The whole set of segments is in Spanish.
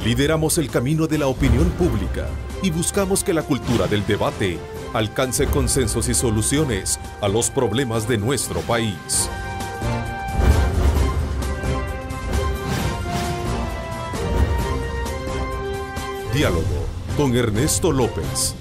Lideramos el camino de la opinión pública y buscamos que la cultura del debate alcance consensos y soluciones a los problemas de nuestro país. Diálogo con Ernesto López.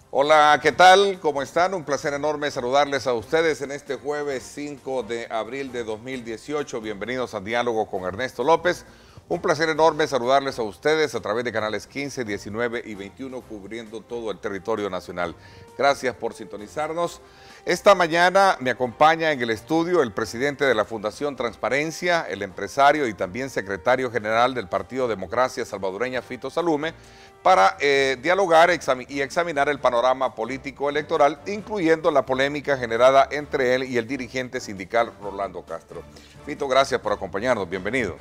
Hola, ¿qué tal? ¿Cómo están? Un placer enorme saludarles a ustedes en este jueves 5 de abril de 2018. Bienvenidos a Diálogo con Ernesto López. Un placer enorme saludarles a ustedes a través de canales 15, 19 y 21 cubriendo todo el territorio nacional. Gracias por sintonizarnos. Esta mañana me acompaña en el estudio el presidente de la Fundación Transparencia, el empresario y también secretario general del Partido Democracia Salvadoreña, Fito Salume, para dialogar y examinar el panorama político electoral, incluyendo la polémica generada entre él y el dirigente sindical Rolando Castro. Fito, gracias por acompañarnos. Bienvenido.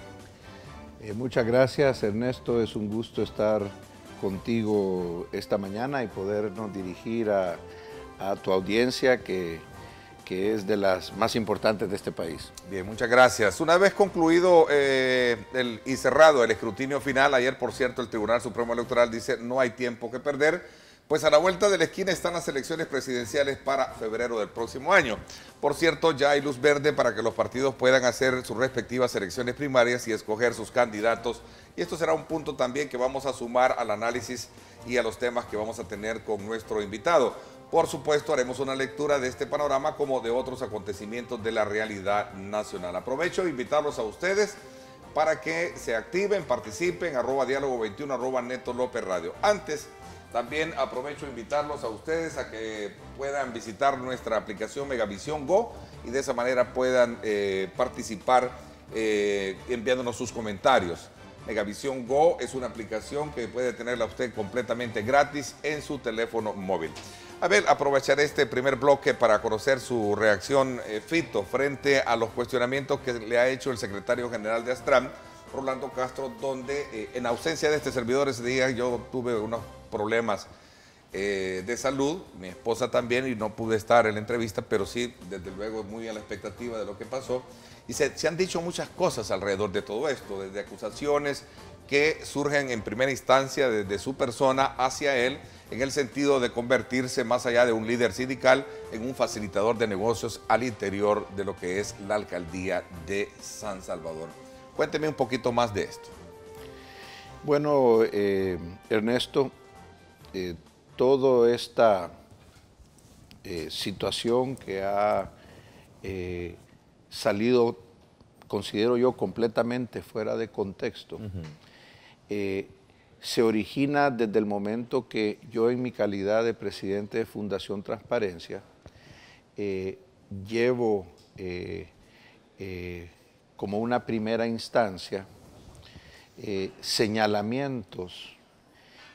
Muchas gracias, Ernesto. Es un gusto estar contigo esta mañana y podernos dirigir a tu audiencia, que es de las más importantes de este país. Bien, muchas gracias. Una vez concluido y cerrado el escrutinio final, ayer, por cierto, el Tribunal Supremo Electoral dice no hay tiempo que perder, pues a la vuelta de la esquina están las elecciones presidenciales para febrero del próximo año. Por cierto, ya hay luz verde para que los partidos puedan hacer sus respectivas elecciones primarias y escoger sus candidatos. Y esto será un punto también que vamos a sumar al análisis y a los temas que vamos a tener con nuestro invitado. Por supuesto, haremos una lectura de este panorama como de otros acontecimientos de la realidad nacional. Aprovecho de invitarlos a ustedes para que se activen, participen, @diálogo21, @Neto López Radio. Antes, también aprovecho de invitarlos a ustedes a que puedan visitar nuestra aplicación Megavisión Go y de esa manera puedan participar enviándonos sus comentarios. Megavisión Go es una aplicación que puede tenerla usted completamente gratis en su teléfono móvil. A ver, aprovechar este primer bloque para conocer su reacción, Fito, frente a los cuestionamientos que le ha hecho el secretario general de Astram, Rolando Castro, donde en ausencia de este servidor ese día yo tuve unos problemas de salud, mi esposa también, y no pude estar en la entrevista, pero sí, desde luego, muy a la expectativa de lo que pasó. Y se han dicho muchas cosas alrededor de todo esto, desde acusaciones que surgen en primera instancia desde su persona hacia él, en el sentido de convertirse, más allá de un líder sindical, en un facilitador de negocios al interior de lo que es la alcaldía de San Salvador. Cuénteme un poquito más de esto. Bueno, Ernesto, toda esta situación que ha salido, considero yo, completamente fuera de contexto, se origina desde el momento que yo, en mi calidad de presidente de Fundación Transparencia, llevo como una primera instancia señalamientos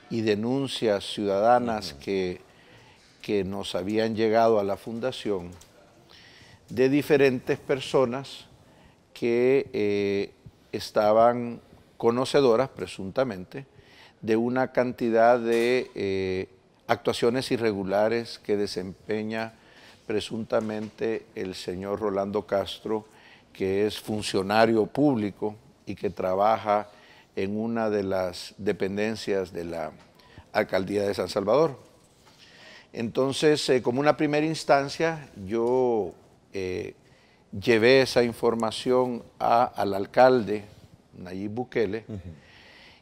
y denuncias ciudadanas que nos habían llegado a la Fundación de diferentes personas que estaban conocedoras, presuntamente, de una cantidad de actuaciones irregulares que desempeña presuntamente el señor Rolando Castro, que es funcionario público y que trabaja en una de las dependencias de la Alcaldía de San Salvador. Entonces, como una primera instancia, yo llevé esa información al alcalde Nayib Bukele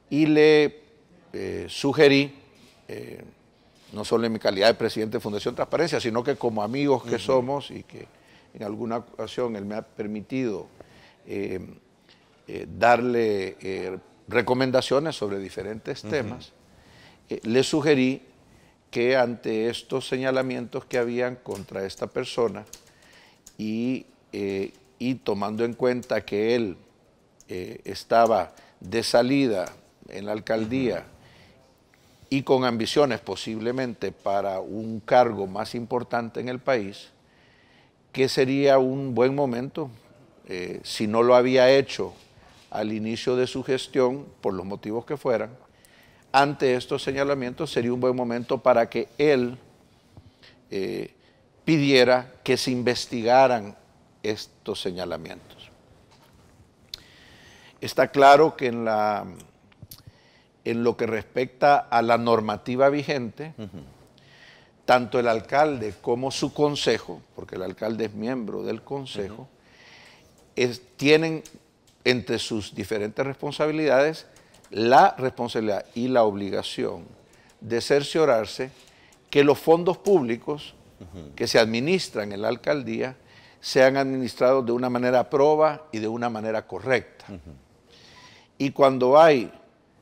y le sugerí, no solo en mi calidad de presidente de Fundación Transparencia, sino que como amigos que somos y que en alguna ocasión él me ha permitido darle recomendaciones sobre diferentes temas, le sugerí que ante estos señalamientos que habían contra esta persona y tomando en cuenta que él estaba de salida en la alcaldía y con ambiciones posiblemente para un cargo más importante en el país, que sería un buen momento, si no lo había hecho al inicio de su gestión, por los motivos que fueran, ante estos señalamientos sería un buen momento para que él pidiera que se investigaran estos señalamientos. Está claro que en lo que respecta a la normativa vigente, tanto el alcalde como su consejo, porque el alcalde es miembro del consejo, tienen entre sus diferentes responsabilidades la responsabilidad y la obligación de cerciorarse que los fondos públicos que se administran en la alcaldía sean administrados de una manera proba y de una manera correcta. Y cuando hay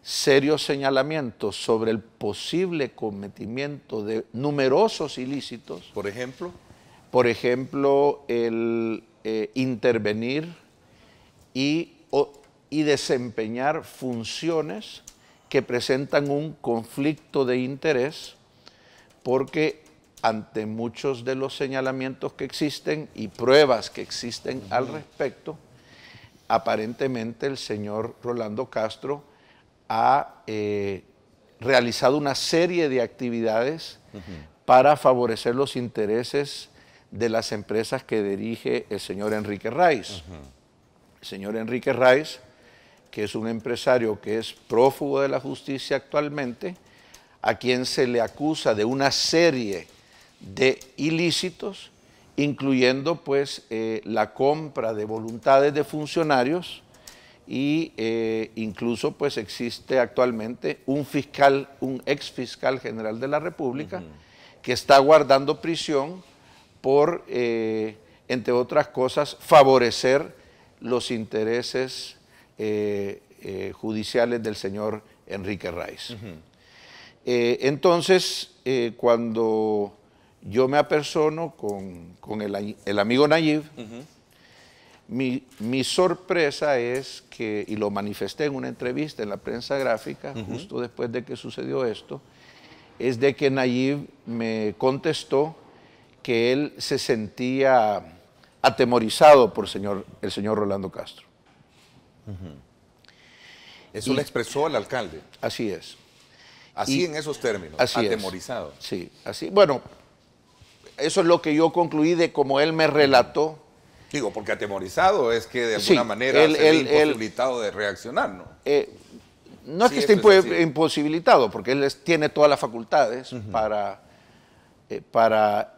serios señalamientos sobre el posible cometimiento de numerosos ilícitos, por ejemplo, el intervenir y desempeñar funciones que presentan un conflicto de interés, porque ante muchos de los señalamientos que existen y pruebas que existen al respecto, aparentemente el señor Rolando Castro ha realizado una serie de actividades para favorecer los intereses de las empresas que dirige el señor Enrique Raiz. El señor Enrique Raiz, que es un empresario que es prófugo de la justicia actualmente, a quien se le acusa de una serie de ilícitos, incluyendo pues la compra de voluntades de funcionarios y incluso pues existe actualmente un ex fiscal general de la República que está guardando prisión por, entre otras cosas, favorecer los intereses judiciales del señor Enrique Raiz. Entonces, cuando yo me apersono con el amigo Nayib, mi sorpresa es que, y lo manifesté en una entrevista en la prensa gráfica, justo después de que sucedió esto, es de que Nayib me contestó que él se sentía atemorizado por el señor Rolando Castro. Eso le expresó el alcalde. Así es. Así en esos términos, así atemorizado. Sí, así. Bueno, eso es lo que yo concluí de cómo él me relató. Digo, porque atemorizado es que de alguna manera se ve imposibilitado de reaccionar, ¿no? No es que esté imposibilitado, porque él tiene todas las facultades para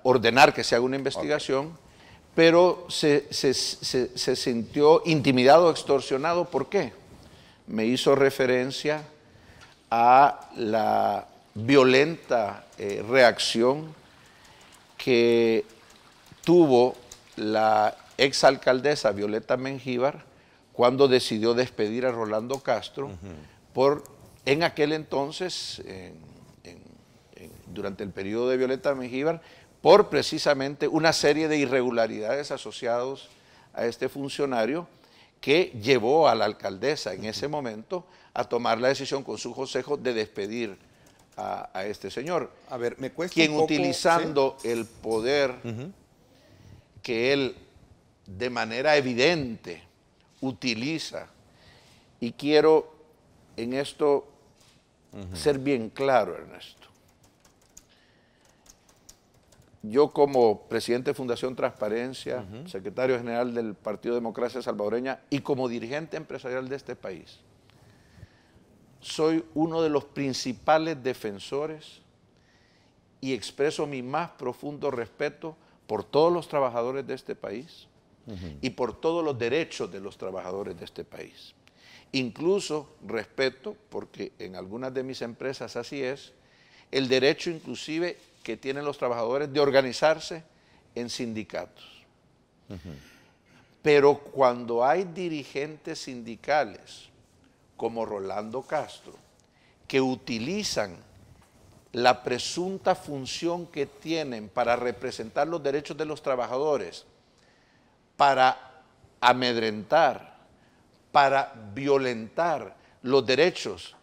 ordenar que se haga una investigación, pero se sintió intimidado, extorsionado. ¿Por qué? Me hizo referencia a la violenta reacción que tuvo la exalcaldesa Violeta Mengíbar cuando decidió despedir a Rolando Castro por, en aquel entonces, durante el periodo de Violeta Mengíbar, por precisamente una serie de irregularidades asociados a este funcionario que llevó a la alcaldesa en ese momento a tomar la decisión con su consejo de despedir a este señor. A ver, me cuesta quien un poco, utilizando el poder que él de manera evidente utiliza, y quiero en esto ser bien claro, Ernesto. Yo como presidente de Fundación Transparencia, secretario general del Partido Democracia Salvadoreña y como dirigente empresarial de este país, soy uno de los principales defensores y expreso mi más profundo respeto por todos los trabajadores de este país y por todos los derechos de los trabajadores de este país. Incluso respeto, porque en algunas de mis empresas así es, el derecho inclusive que tienen los trabajadores de organizarse en sindicatos. Pero cuando hay dirigentes sindicales como Rolando Castro, que utilizan la presunta función que tienen para representar los derechos de los trabajadores, para amedrentar, para violentar los derechos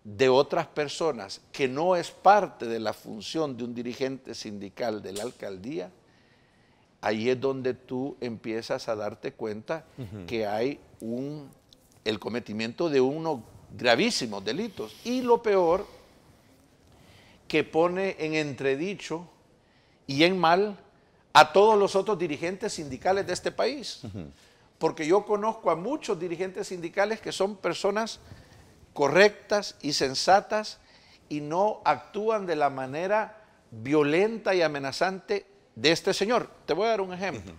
de otras personas, que no es parte de la función de un dirigente sindical de la alcaldía, ahí es donde tú empiezas a darte cuenta que hay el cometimiento de unos gravísimos delitos. Y lo peor, que pone en entredicho y en mal a todos los otros dirigentes sindicales de este país. porque yo conozco a muchos dirigentes sindicales que son personas correctas y sensatas y no actúan de la manera violenta y amenazante de este señor. Te voy a dar un ejemplo,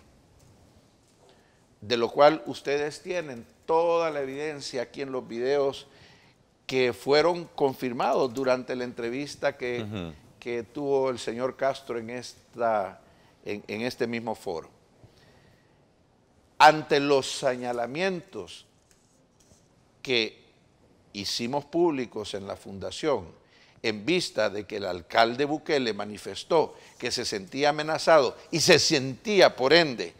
de lo cual ustedes tienen toda la evidencia aquí en los videos que fueron confirmados durante la entrevista que tuvo el señor Castro en este mismo foro. Ante los señalamientos que hicimos públicos en la fundación, en vista de que el alcalde Bukele manifestó que se sentía amenazado y se sentía, por ende,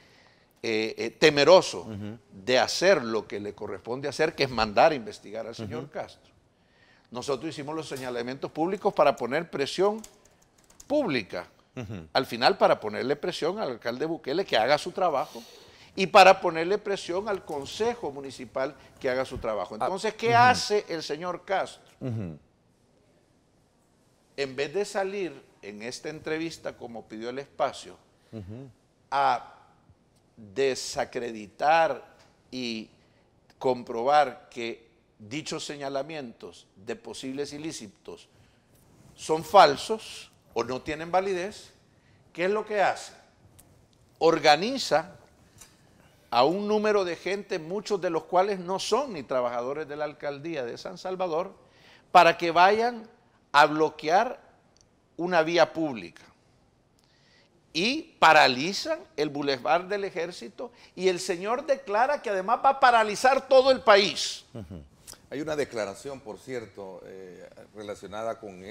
temeroso de hacer lo que le corresponde hacer, que es mandar a investigar al señor Castro. Nosotros hicimos los señalamientos públicos para poner presión pública, al final para ponerle presión al alcalde Bukele que haga su trabajo y para ponerle presión al consejo municipal que haga su trabajo. Entonces, ¿qué hace el señor Castro? En vez de salir en esta entrevista, como pidió el espacio, a desacreditar y comprobar que dichos señalamientos de posibles ilícitos son falsos o no tienen validez, ¿qué es lo que hace? Organiza a un número de gente, muchos de los cuales no son ni trabajadores de la alcaldía de San Salvador, para que vayan a bloquear una vía pública. Y paralizan el Boulevard del Ejército y el señor declara que además va a paralizar todo el país. Hay una declaración, por cierto, relacionada con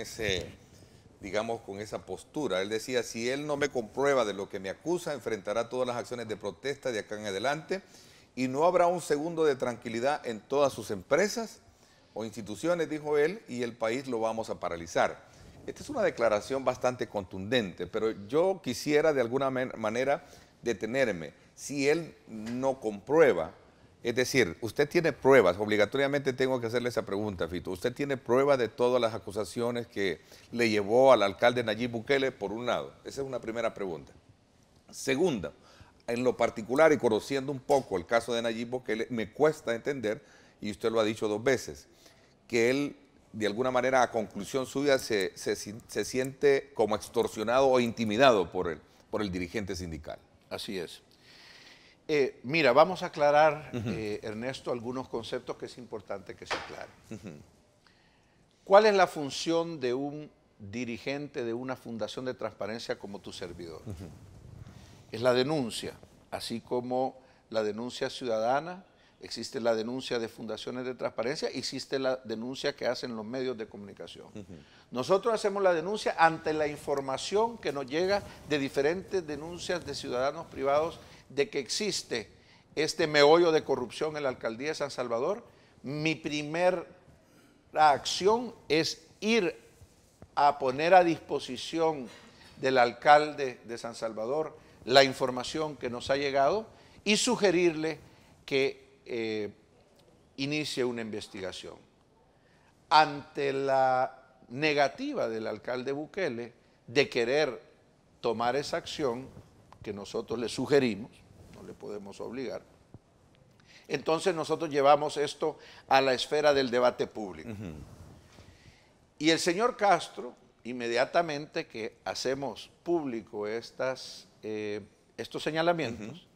digamos, con esa postura. Él decía, si él no me comprueba de lo que me acusa, enfrentará todas las acciones de protesta de acá en adelante y no habrá un segundo de tranquilidad en todas sus empresas o instituciones, dijo él, y el país lo vamos a paralizar. Esta es una declaración bastante contundente, pero yo quisiera de alguna manera detenerme. Si él no comprueba, es decir, usted tiene pruebas, obligatoriamente tengo que hacerle esa pregunta, Fito. ¿Usted tiene pruebas de todas las acusaciones que le llevó al alcalde Nayib Bukele, por un lado? Esa es una primera pregunta. Segunda, en lo particular y conociendo un poco el caso de Nayib Bukele, me cuesta entender, y usted lo ha dicho 2 veces, que él, de alguna manera, a conclusión suya, se siente como extorsionado o intimidado por el dirigente sindical. Así es. Mira, vamos a aclarar, Ernesto, algunos conceptos que es importante que se aclaren. ¿Cuál es la función de un dirigente de una fundación de transparencia como tu servidor? Es la denuncia, así como la denuncia ciudadana, existe la denuncia de fundaciones de transparencia, existe la denuncia que hacen los medios de comunicación. Nosotros hacemos la denuncia ante la información que nos llega de diferentes denuncias de ciudadanos privados de que existe este meollo de corrupción en la alcaldía de San Salvador. Mi primera acción es ir a poner a disposición del alcalde de San Salvador la información que nos ha llegado y sugerirle que inicie una investigación. Ante la negativa del alcalde Bukele de querer tomar esa acción que nosotros le sugerimos, no le podemos obligar, entonces nosotros llevamos esto a la esfera del debate público. Y el señor Castro, inmediatamente que hacemos público estos señalamientos,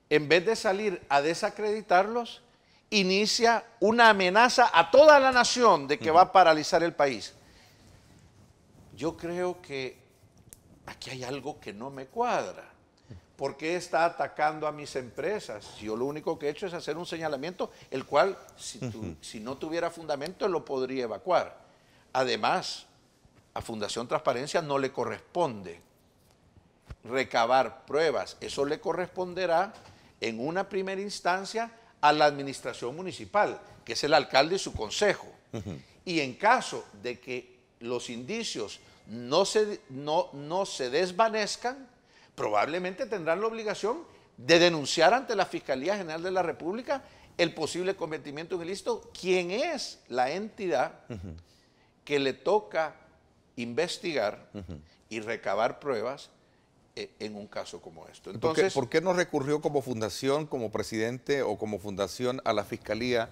en vez de salir a desacreditarlos, inicia una amenaza a toda la nación de que va a paralizar el país. Yo creo que aquí hay algo que no me cuadra. ¿Por qué está atacando a mis empresas? Yo lo único que he hecho es hacer un señalamiento, el cual, si no tuviera fundamento, lo podría evacuar. Además, a Fundación Transparencia no le corresponde recabar pruebas. Eso le corresponderá en una primera instancia a la administración municipal, que es el alcalde y su consejo. Y en caso de que los indicios no se desvanezcan, probablemente tendrán la obligación de denunciar ante la Fiscalía General de la República el posible cometimiento de un ilícito, quien es la entidad que le toca investigar y recabar pruebas en un caso como esto. Entonces, ¿por qué no recurrió como fundación, como presidente o como fundación a la Fiscalía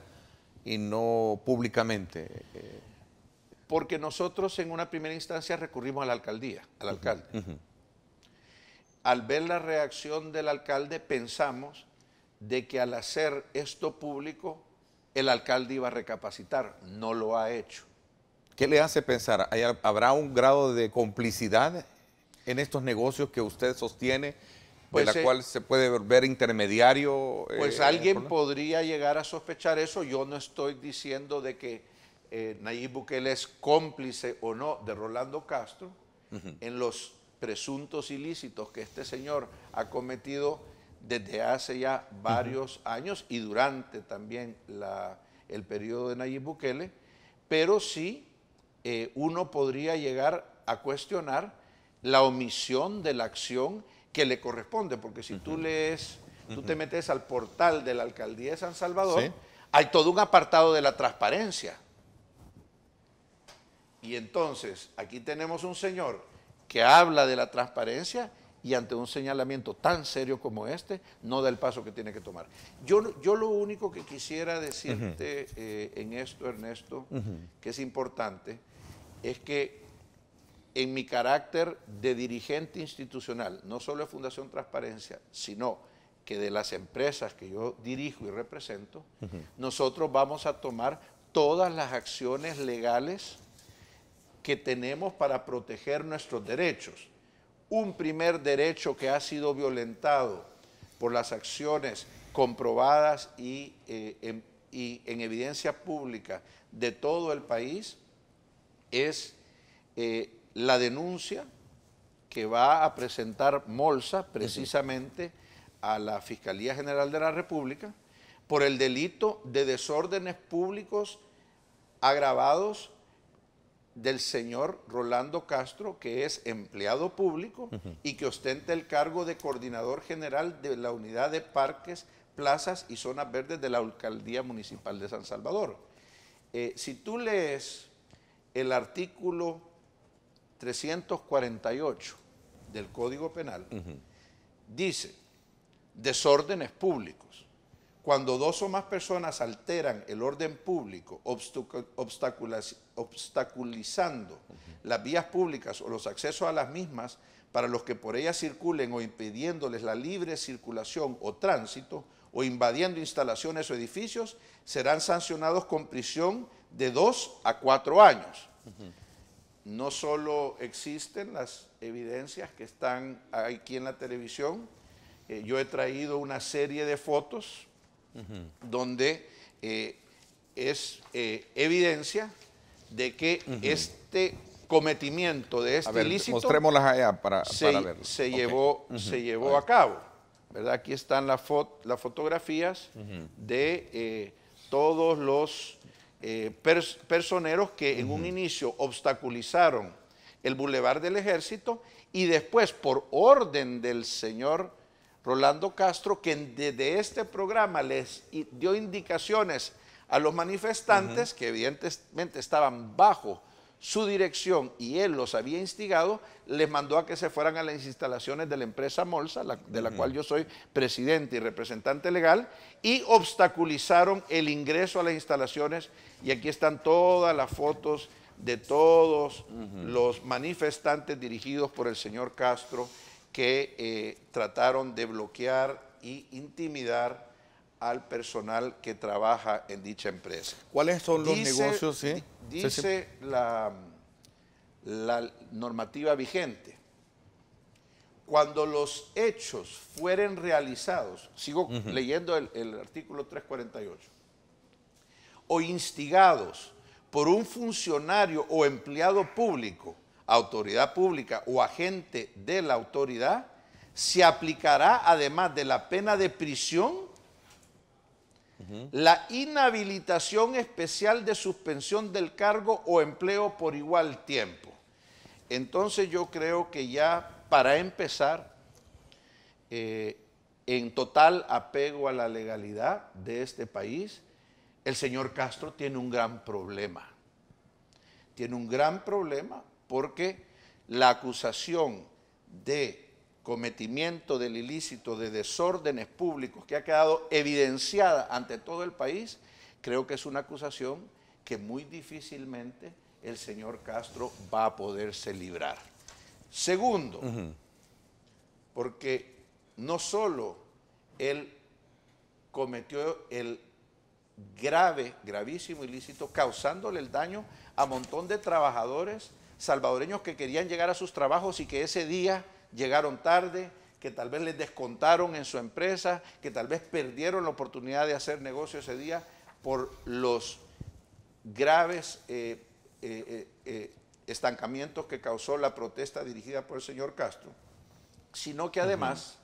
y no públicamente? Porque nosotros en una primera instancia recurrimos a la alcaldía, al alcalde. Al ver la reacción del alcalde pensamos de que al hacer esto público el alcalde iba a recapacitar, no lo ha hecho. ¿Qué le hace pensar? ¿Habrá un grado de complicidad en estos negocios que usted sostiene, Pues, de la cual se puede ver intermediario? Pues alguien podría llegar a sospechar eso. Yo no estoy diciendo de que Nayib Bukele es cómplice o no de Rolando Castro en los presuntos ilícitos que este señor ha cometido desde hace ya varios años y durante también el periodo de Nayib Bukele, pero sí uno podría llegar a cuestionar la omisión de la acción que le corresponde, porque si tú lees, tú te metes al portal de la Alcaldía de San Salvador, ¿sí? Hay todo un apartado de la transparencia. Y entonces, aquí tenemos un señor que habla de la transparencia y ante un señalamiento tan serio como este, no da el paso que tiene que tomar. Yo lo único que quisiera decirte en esto, Ernesto, que es importante, es que en mi carácter de dirigente institucional, no solo de Fundación Transparencia, sino que de las empresas que yo dirijo y represento, nosotros vamos a tomar todas las acciones legales que tenemos para proteger nuestros derechos. Un primer derecho que ha sido violentado por las acciones comprobadas y en evidencia pública de todo el país es la denuncia que va a presentar Molsa precisamente a la Fiscalía General de la República por el delito de desórdenes públicos agravados del señor Rolando Castro, que es empleado público y que ostenta el cargo de coordinador general de la unidad de parques, plazas y zonas verdes de la Alcaldía Municipal de San Salvador. Si tú lees el artículo 348 del Código Penal, dice desórdenes públicos. Cuando dos o más personas alteran el orden público, obstaculizando las vías públicas o los accesos a las mismas para los que por ellas circulen o impidiéndoles la libre circulación o tránsito o invadiendo instalaciones o edificios, serán sancionados con prisión de 2 a 4 años. No solo existen las evidencias que están aquí en la televisión, yo he traído una serie de fotos donde es evidencia de que este cometimiento de este ilícito mostrémoslas allá para verlo. Se llevó a cabo, ¿verdad? Aquí están las fotografías de todos los personeros que en un inicio obstaculizaron el Boulevard del Ejército y después por orden del señor Rolando Castro, que desde este programa les dio indicaciones a los manifestantes que evidentemente estaban bajo su dirección y él los había instigado, les mandó a que se fueran a las instalaciones de la empresa Molsa, de la cual yo soy presidente y representante legal, y obstaculizaron el ingreso a las instalaciones, y aquí están todas las fotos de todos los manifestantes dirigidos por el señor Castro que trataron de bloquear y intimidar al personal que trabaja en dicha empresa. ¿Cuáles son los negocios? Dice la normativa vigente, cuando los hechos fueren realizados, sigo leyendo el artículo 348, o instigados por un funcionario o empleado público, autoridad pública o agente de la autoridad, se aplicará además de la pena de prisión la inhabilitación especial de suspensión del cargo o empleo por igual tiempo. Entonces yo creo que ya para empezar, en total apego a la legalidad de este país, el señor Castro tiene un gran problema. Tiene un gran problema porque la acusación de cometimiento del ilícito de desórdenes públicos que ha quedado evidenciada ante todo el país, creo que es una acusación que muy difícilmente el señor Castro va a poderse librar. Segundo, porque no solo él cometió el gravísimo ilícito, causándole el daño a un montón de trabajadores salvadoreños que querían llegar a sus trabajos y que ese día llegaron tarde, que tal vez les descontaron en su empresa, que tal vez perdieron la oportunidad de hacer negocio ese día por los graves estancamientos que causó la protesta dirigida por el señor Castro, sino que además,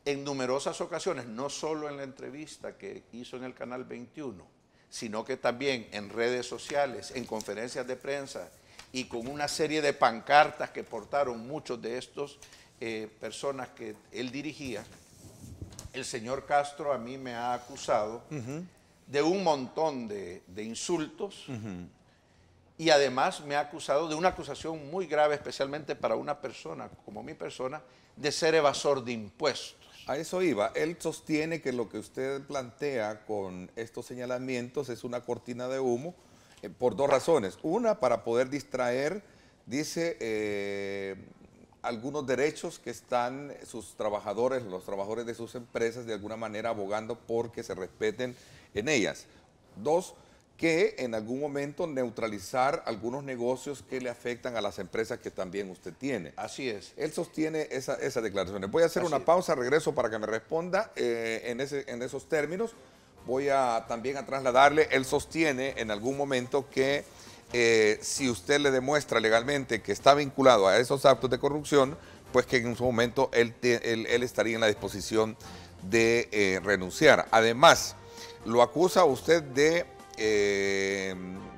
en numerosas ocasiones, no solo en la entrevista que hizo en el Canal 21, sino que también en redes sociales, en conferencias de prensa y con una serie de pancartas que portaron muchos de estos personas que él dirigía, el señor Castro a mí me ha acusado de un montón de insultos y además me ha acusado de una acusación muy grave, especialmente para una persona como mi persona, de ser evasor de impuestos. A eso iba. Él sostiene que lo que usted plantea con estos señalamientos es una cortina de humo por dos razones. Una, para poder distraer, dice, algunos derechos que están sus trabajadores, los trabajadores de sus empresas, de alguna manera abogando por que se respeten en ellas. Dos, que en algún momento neutralizar algunos negocios que le afectan a las empresas que también usted tiene. Así es. Él sostiene esas declaraciones. Voy a hacer una pausa, regreso para que me responda en esos términos. Voy también a trasladarle, él sostiene en algún momento que si usted le demuestra legalmente que está vinculado a esos actos de corrupción, pues que en su momento él estaría en la disposición de renunciar. Además, lo acusa usted de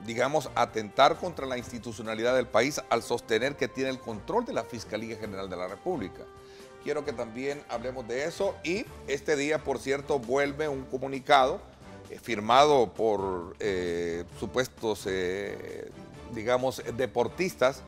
digamos, atentar contra la institucionalidad del país al sostener que tiene el control de la Fiscalía General de la República. Quiero que también hablemos de eso y este día, por cierto, vuelve un comunicado firmado por supuestos, digamos, deportistas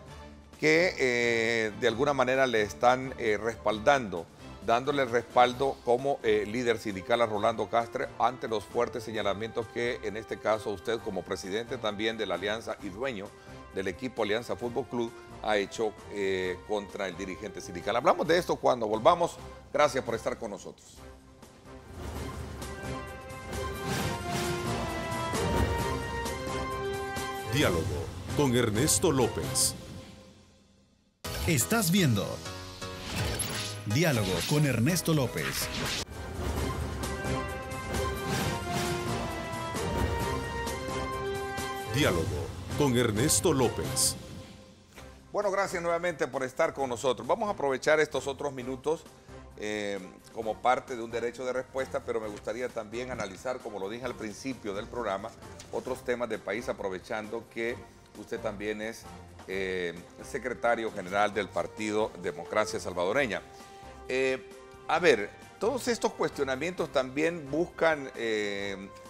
que de alguna manera le están respaldando, dándole el respaldo como líder sindical a Rolando Castro ante los fuertes señalamientos que en este caso usted como presidente también de la Alianza y dueño del equipo Alianza Fútbol Club ha hecho contra el dirigente sindical. Hablamos de esto cuando volvamos. Gracias por estar con nosotros. Diálogo con Ernesto López. Estás viendo Diálogo con Ernesto López. Diálogo con Ernesto López. Bueno, gracias nuevamente por estar con nosotros. Vamos a aprovechar estos otros minutos como parte de un derecho de respuesta, pero me gustaría también analizar, como lo dije al principio del programa, otros temas del país, aprovechando que usted también es secretario general del Partido Democracia Salvadoreña. A ver, todos estos cuestionamientos también buscan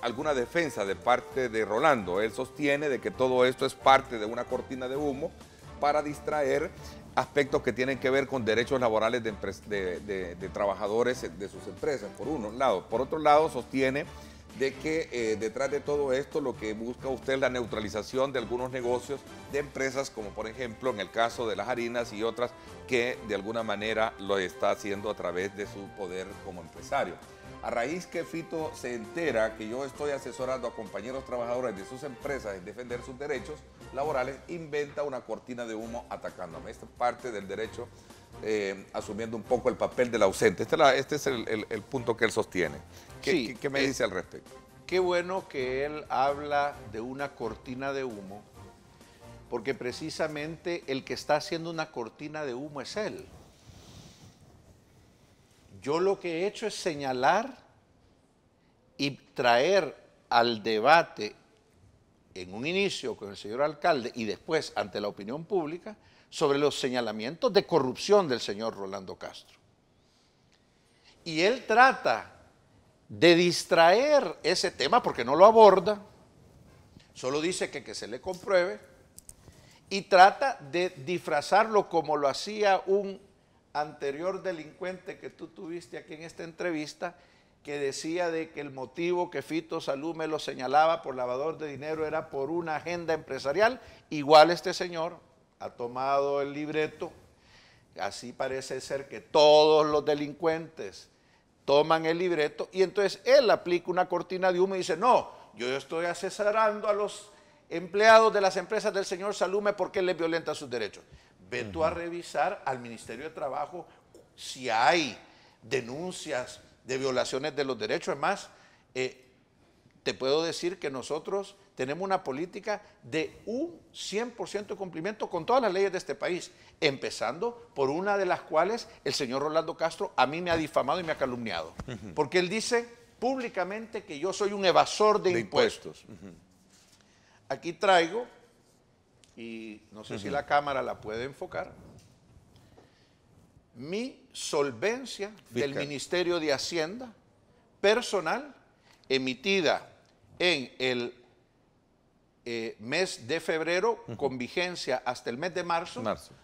alguna defensa de parte de Rolando. Él sostiene de que todo esto es parte de una cortina de humo para distraer aspectos que tienen que ver con derechos laborales de trabajadores de sus empresas, por un lado. Por otro lado, sostiene de que detrás de todo esto lo que busca usted es la neutralización de algunos negocios de empresas, como por ejemplo en el caso de las harinas y otras que de alguna manera lo está haciendo a través de su poder como empresario. A raíz que Fito se entera que yo estoy asesorando a compañeros trabajadores de sus empresas en defender sus derechos laborales, inventa una cortina de humo atacándome. Esta es parte del derecho, asumiendo un poco el papel del ausente. Este es el punto que él sostiene. ¿Qué me dice al respecto? Qué bueno que él habla de una cortina de humo, porque precisamente el que está haciendo una cortina de humo es él. Yo lo que he hecho es señalar y traer al debate en un inicio con el señor alcalde y después ante la opinión pública sobre los señalamientos de corrupción del señor Rolando Castro. Y él trata de distraer ese tema porque no lo aborda, solo dice que se le compruebe y trata de disfrazarlo como lo hacía un anterior delincuente que tú tuviste aquí en esta entrevista, que decía de que el motivo que Fito Salume lo señalaba por lavador de dinero era por una agenda empresarial. Igual este señor ha tomado el libreto. Así parece ser que todos los delincuentes toman el libreto y entonces él aplica una cortina de humo y dice, no, yo estoy asesorando a los empleados de las empresas del señor Salume porque él les violenta sus derechos. Ve tú a revisar al Ministerio de Trabajo si hay denuncias de violaciones de los derechos. Es más, te puedo decir que nosotros tenemos una política de un 100% de cumplimiento con todas las leyes de este país, empezando por una de las cuales el señor Rolando Castro a mí me ha difamado y me ha calumniado, porque él dice públicamente que yo soy un evasor de impuestos. Aquí traigo, y no sé si la cámara la puede enfocar, mi solvencia del Ministerio de Hacienda personal emitida en el mes de febrero con vigencia hasta el mes de marzo,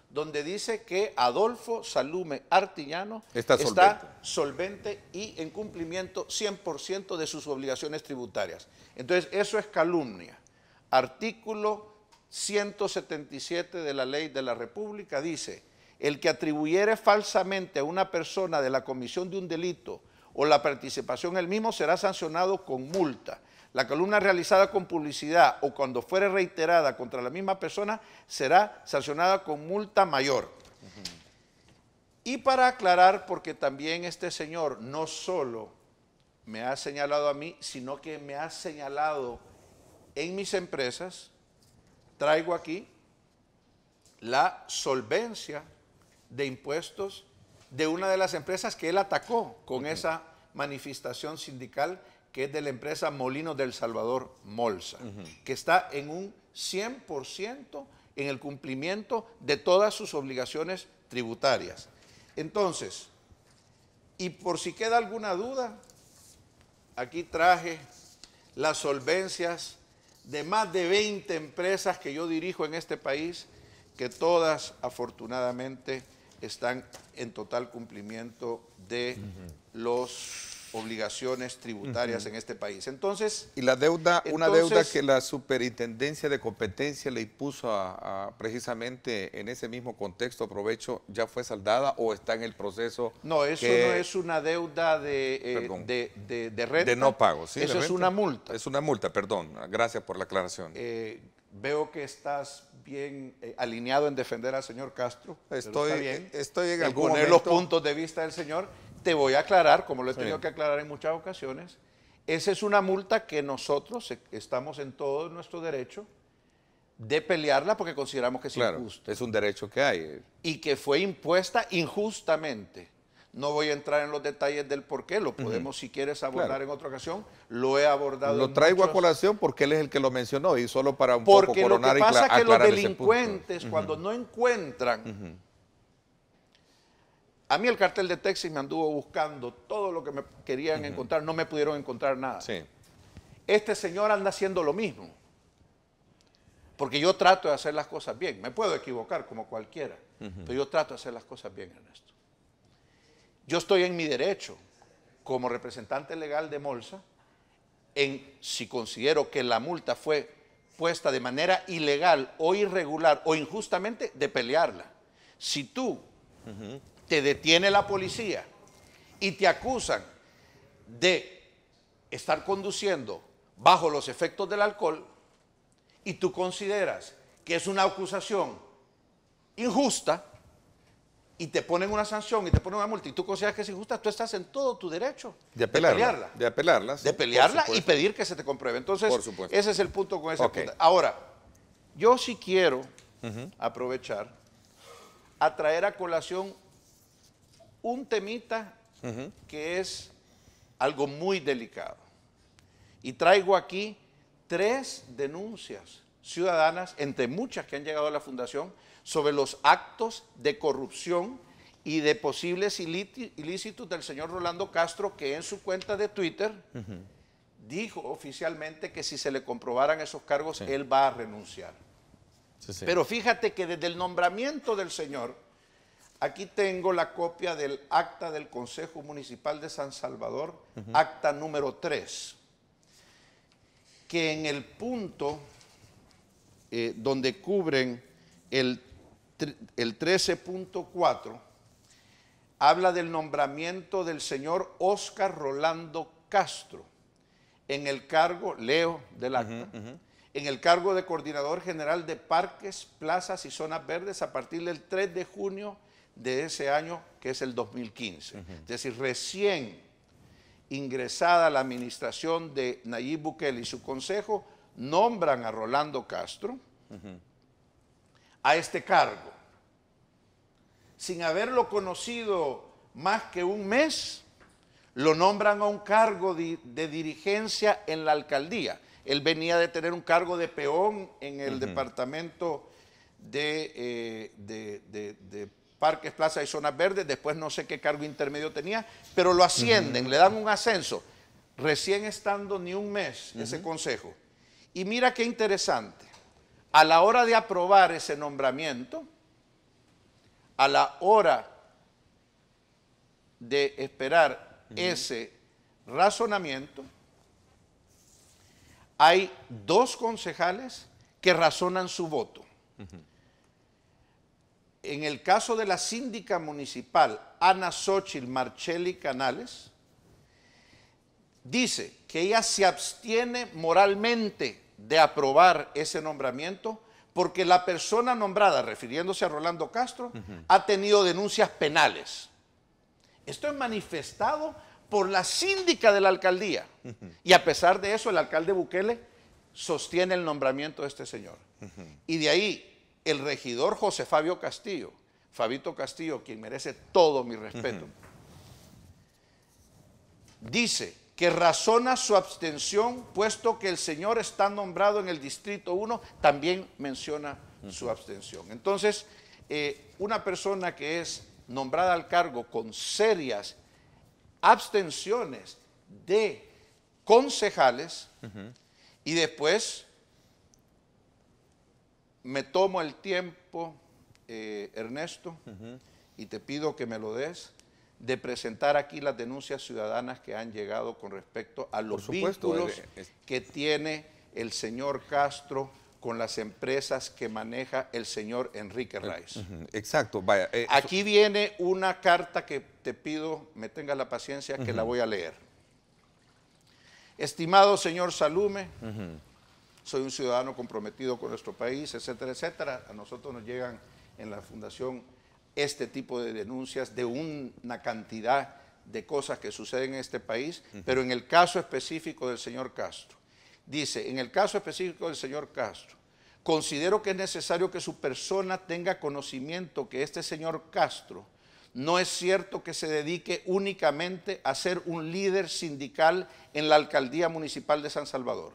donde dice que Adolfo Salume Artillano está solvente y en cumplimiento 100% de sus obligaciones tributarias. Entonces, eso es calumnia. Artículo 177 de la Ley de la República dice: el que atribuyere falsamente a una persona de la comisión de un delito o la participación en el mismo será sancionado con multa. La calumnia realizada con publicidad o cuando fuere reiterada contra la misma persona será sancionada con multa mayor. Y para aclarar, porque también este señor no solo me ha señalado a mí, sino que me ha señalado en mis empresas, traigo aquí la solvencia de impuestos de una de las empresas que él atacó con esa manifestación sindical, que es de la empresa Molinos del Salvador, Molsa, que está en un 100% en el cumplimiento de todas sus obligaciones tributarias. Entonces, y por si queda alguna duda, aquí traje las solvencias de más de 20 empresas que yo dirijo en este país, que todas afortunadamente están en total cumplimiento de las obligaciones tributarias en este país. Entonces, y la deuda, una deuda que la Superintendencia de Competencia le impuso precisamente en ese mismo contexto, aprovecho, ¿ya fue saldada o está en el proceso? No, eso no es una deuda de renta. De no pago, ¿sí? Eso es una multa. Es una multa, perdón. Gracias por la aclaración. Veo que estás bien alineado en defender al señor Castro. Estoy en algún poner momento los puntos de vista del señor. Te voy a aclarar, como lo he tenido que aclarar en muchas ocasiones, esa es una multa que nosotros estamos en todo nuestro derecho de pelearla porque consideramos que es injusta. Es un derecho que hay. Y que fue impuesta injustamente. No voy a entrar en los detalles del por qué, lo podemos si quieres abordar en otra ocasión, lo he abordado. Lo traigo a colación porque él es el que lo mencionó y solo para un poco coronar y aclarar ese punto. Porque lo que pasa es que los delincuentes cuando no encuentran... A mí el cartel de Texas me anduvo buscando todo lo que me querían encontrar, no me pudieron encontrar nada. Sí. Este señor anda haciendo lo mismo, porque yo trato de hacer las cosas bien. Me puedo equivocar como cualquiera, pero yo trato de hacer las cosas bien, Ernesto. Yo estoy en mi derecho, como representante legal de Molsa, si considero que la multa fue puesta de manera ilegal o irregular o injustamente, de pelearla. Si tú... te detiene la policía y te acusan de estar conduciendo bajo los efectos del alcohol y tú consideras que es una acusación injusta y te ponen una sanción y te ponen una multa y tú consideras que es injusta, tú estás en todo tu derecho de pelearla. De pelearla y pedir que se te compruebe. Entonces, ese es el punto con ese punto. Ahora, yo sí quiero aprovechar a traer a colación un temita que es algo muy delicado. Y traigo aquí 3 denuncias ciudadanas, entre muchas que han llegado a la Fundación, sobre los actos de corrupción y de posibles ilícitos del señor Rolando Castro, que en su cuenta de Twitter dijo oficialmente que si se le comprobaran esos cargos, él va a renunciar. Pero fíjate que desde el nombramiento del señor aquí tengo la copia del acta del Consejo Municipal de San Salvador, acta número 3, que en el punto donde cubren el 13.4, habla del nombramiento del señor Óscar Rolando Castro en el cargo, leo del acta, en el cargo de Coordinador General de Parques, Plazas y Zonas Verdes a partir del 3 de junio de ese año, que es el 2015. Es decir, recién ingresada la administración de Nayib Bukele y su consejo, nombran a Rolando Castro a este cargo. Sin haberlo conocido más que un mes, lo nombran a un cargo de dirigencia en la alcaldía. Él venía de tener un cargo de peón en el departamento de Parques, Plazas y Zonas Verdes, después no sé qué cargo intermedio tenía, pero lo ascienden, le dan un ascenso, recién estando ni un mes ese consejo. Y mira qué interesante, a la hora de aprobar ese nombramiento, a la hora de esperar ese razonamiento, hay 2 concejales que razonan su voto. En el caso de la síndica municipal, Ana Xochitl Marchelli Canales, dice que ella se abstiene moralmente de aprobar ese nombramiento porque la persona nombrada, refiriéndose a Rolando Castro, ha tenido denuncias penales. Esto es manifestado por la síndica de la alcaldía. Y a pesar de eso, el alcalde Bukele sostiene el nombramiento de este señor. Y de ahí, el regidor José Fabio Castillo, Fabito Castillo, quien merece todo mi respeto, dice que razona su abstención, puesto que el señor está nombrado en el Distrito 1, también menciona su abstención. Entonces, una persona que es nombrada al cargo con serias abstenciones de concejales, y después me tomo el tiempo, Ernesto, y te pido que me lo des, de presentar aquí las denuncias ciudadanas que han llegado con respecto a los vínculos que tiene el señor Castro con las empresas que maneja el señor Enrique Rice. Exacto, vaya. Aquí viene una carta que te pido me tengas la paciencia que la voy a leer. Estimado señor Salume, soy un ciudadano comprometido con nuestro país, etcétera, etcétera. A nosotros nos llegan en la Fundación este tipo de denuncias de una cantidad de cosas que suceden en este país, pero en el caso específico del señor Castro, dice, en el caso específico del señor Castro, considero que es necesario que su persona tenga conocimiento que este señor Castro no es cierto que se dedique únicamente a ser un líder sindical en la alcaldía municipal de San Salvador,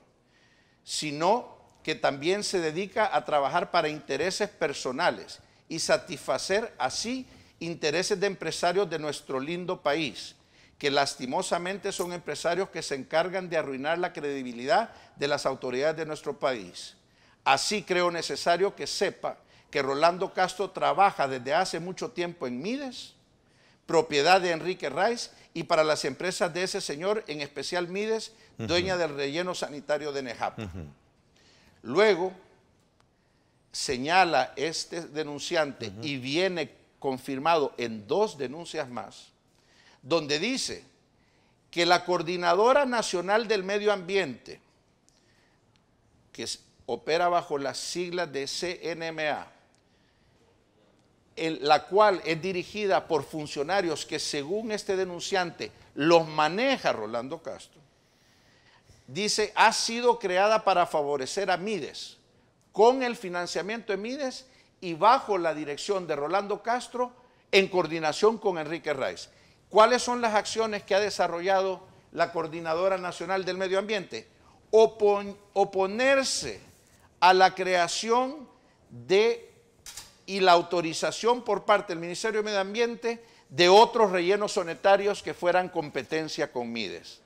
sino que también se dedica a trabajar para intereses personales y satisfacer así intereses de empresarios de nuestro lindo país, que lastimosamente son empresarios que se encargan de arruinar la credibilidad de las autoridades de nuestro país. Así creo necesario que sepa que Rolando Castro trabaja desde hace mucho tiempo en Mides, propiedad de Enrique Rice, y para las empresas de ese señor, en especial Mides, dueña del relleno sanitario de Nejapa. Luego, señala este denunciante, y viene confirmado en 2 denuncias más, donde dice que la Coordinadora Nacional del Medio Ambiente, que opera bajo las siglas de CNMA, la cual es dirigida por funcionarios que según este denunciante los maneja Rolando Castro, dice, ha sido creada para favorecer a Mides, con el financiamiento de Mides y bajo la dirección de Rolando Castro en coordinación con Enrique Rice. ¿Cuáles son las acciones que ha desarrollado la Coordinadora Nacional del Medio Ambiente? Oponerse a la creación y la autorización por parte del Ministerio de Medio Ambiente de otros rellenos sanitarios que fueran competencia con Mides.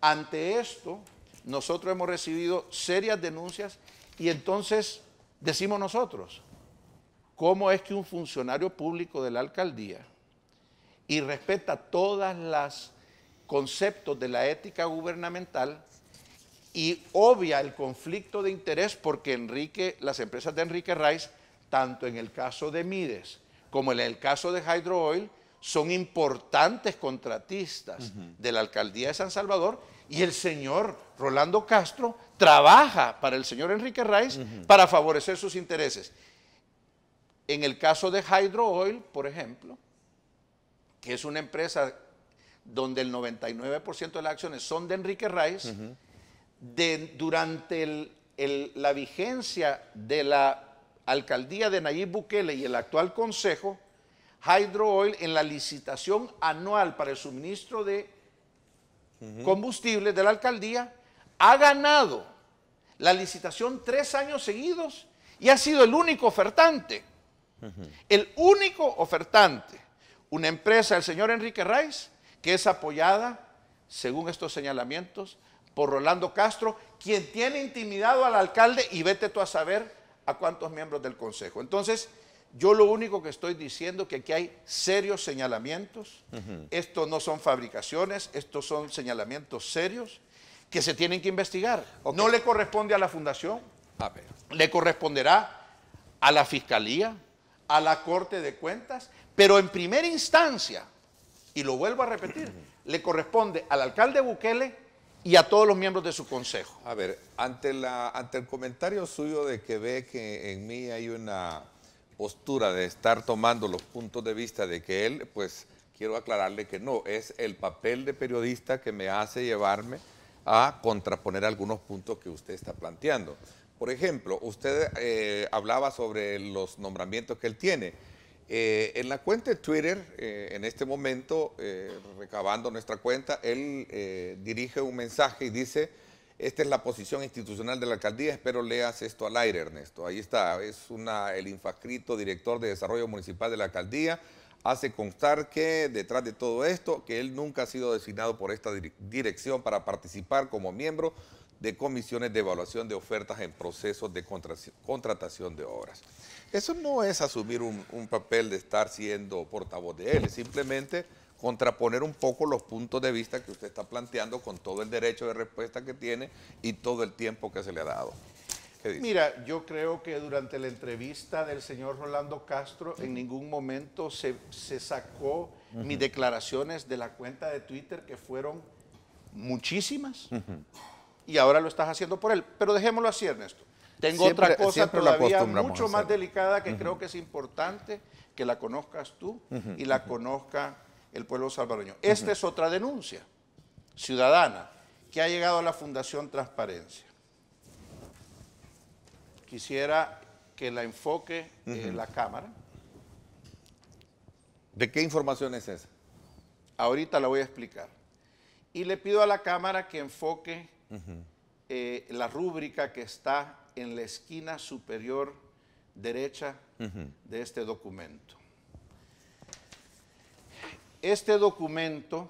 Ante esto, nosotros hemos recibido serias denuncias y entonces decimos nosotros, cómo es que un funcionario público de la alcaldía y respeta todos los conceptos de la ética gubernamental y obvia el conflicto de interés porque las empresas de Enrique Rice, tanto en el caso de Mides como en el caso de Hydro Oil, son importantes contratistas de la alcaldía de San Salvador y el señor Rolando Castro trabaja para el señor Enrique Rice para favorecer sus intereses. En el caso de Hydro Oil, por ejemplo, que es una empresa donde el 99% de las acciones son de Enrique Rice, durante la vigencia de la alcaldía de Nayib Bukele y el actual consejo, Hydro Oil en la licitación anual para el suministro de combustible de la alcaldía ha ganado la licitación 3 años seguidos y ha sido el único ofertante. El único ofertante, una empresa del señor Enrique Rice, que es apoyada, según estos señalamientos, por Rolando Castro, quien tiene intimidado al alcalde y vete tú a saber a cuántos miembros del consejo. Entonces, yo lo único que estoy diciendo es que aquí hay serios señalamientos, estos no son fabricaciones, estos son señalamientos serios que se tienen que investigar. No le corresponde a la fundación, le corresponderá a la fiscalía, a la Corte de Cuentas, pero en primera instancia, y lo vuelvo a repetir, le corresponde al alcalde Bukele y a todos los miembros de su consejo. A ver, ante el comentario suyo de que ve que en mí hay una postura de estar tomando los puntos de vista de que él, pues quiero aclararle que no, es el papel de periodista que me hace llevarme a contraponer algunos puntos que usted está planteando. Por ejemplo, usted hablaba sobre los nombramientos que él tiene. En la cuenta de Twitter, en este momento, recabando nuestra cuenta, él dirige un mensaje y dice: esta es la posición institucional de la alcaldía, espero leas esto al aire, Ernesto. Ahí está, es el infrascrito director de desarrollo municipal de la alcaldía, hace constar que detrás de todo esto, que él nunca ha sido designado por esta dirección para participar como miembro de comisiones de evaluación de ofertas en procesos de contratación de obras. Eso no es asumir un papel de estar siendo portavoz de él, es simplemente contraponer un poco los puntos de vista que usted está planteando con todo el derecho de respuesta que tiene y todo el tiempo que se le ha dado. ¿Qué dice? Mira, yo creo que durante la entrevista del señor Rolando Castro en ningún momento se sacó mis declaraciones de la cuenta de Twitter, que fueron muchísimas, y ahora lo estás haciendo por él. Pero dejémoslo así, Ernesto. Tengo otra cosa todavía mucho más delicada que creo que es importante que la conozcas tú y la conozca el pueblo salvadoreño. Esta es otra denuncia ciudadana que ha llegado a la Fundación Transparencia. Quisiera que la enfoque la cámara. ¿De qué información es esa? Ahorita la voy a explicar. Y le pido a la cámara que enfoque la rúbrica que está en la esquina superior derecha de este documento. Este documento,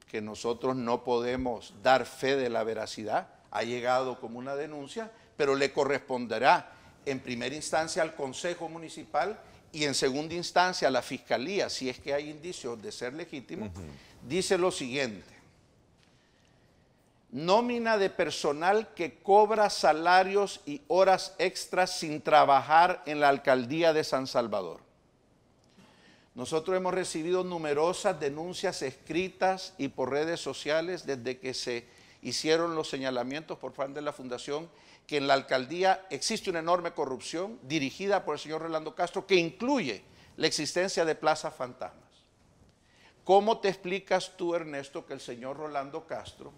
que nosotros no podemos dar fe de la veracidad, ha llegado como una denuncia, pero le corresponderá en primera instancia al Consejo Municipal y en segunda instancia a la Fiscalía, si es que hay indicios de ser legítimo. Dice lo siguiente: nómina de personal que cobra salarios y horas extras sin trabajar en la alcaldía de San Salvador. Nosotros hemos recibido numerosas denuncias escritas y por redes sociales desde que se hicieron los señalamientos por parte de la Fundación que en la alcaldía existe una enorme corrupción dirigida por el señor Rolando Castro, que incluye la existencia de plazas fantasmas. ¿Cómo te explicas tú, Ernesto, que el señor Rolando Castro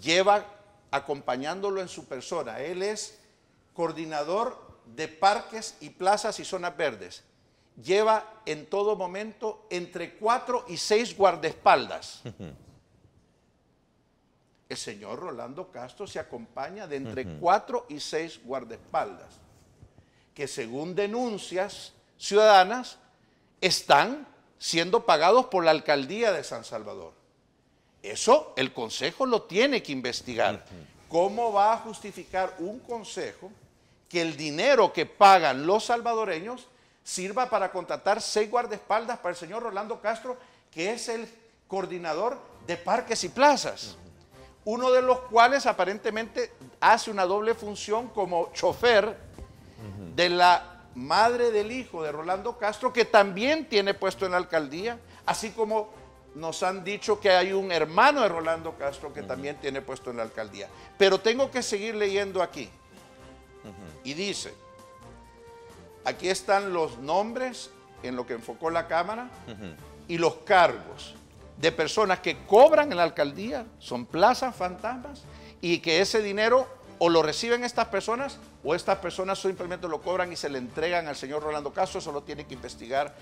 lleva acompañándolo en su persona? Él es coordinador de parques y plazas y zonas verdes. Lleva en todo momento entre 4 y 6 guardaespaldas. El señor Rolando Castro se acompaña de entre 4 y 6 guardaespaldas, que según denuncias ciudadanas están siendo pagados por la alcaldía de San Salvador. Eso el consejo lo tiene que investigar. ¿Cómo va a justificar un consejo que el dinero que pagan los salvadoreños sirva para contratar 6 guardaespaldas para el señor Rolando Castro, que es el coordinador de parques y plazas, uno de los cuales aparentemente hace una doble función como chofer de la madre del hijo de Rolando Castro, que también tiene puesto en la alcaldía, así como nos han dicho que hay un hermano de Rolando Castro que también tiene puesto en la alcaldía. Pero tengo que seguir leyendo aquí. Y dice, aquí están los nombres en lo que enfocó la Cámara y los cargos de personas que cobran en la alcaldía, son plazas fantasmas, y que ese dinero o lo reciben estas personas o estas personas simplemente lo cobran y se le entregan al señor Rolando Castro. Eso lo tiene que investigar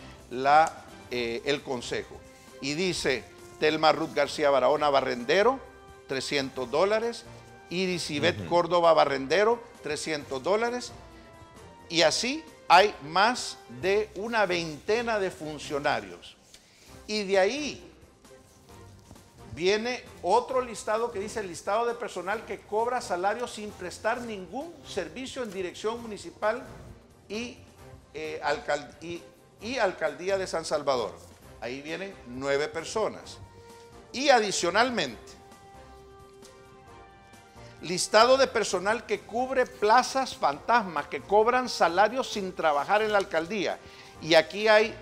el Consejo. Y dice, Telma Ruth García Barahona Barrendero, $300, Iris Ivette Córdoba Barrendero, $300, y así hay más de una veintena de funcionarios. Y de ahí viene otro listado que dice el listado de personal que cobra salario sin prestar ningún servicio en dirección municipal y alcaldía de San Salvador. Ahí vienen 9 personas. Y adicionalmente, listado de personal que cubre plazas fantasmas, que cobran salarios sin trabajar en la alcaldía. Y aquí hay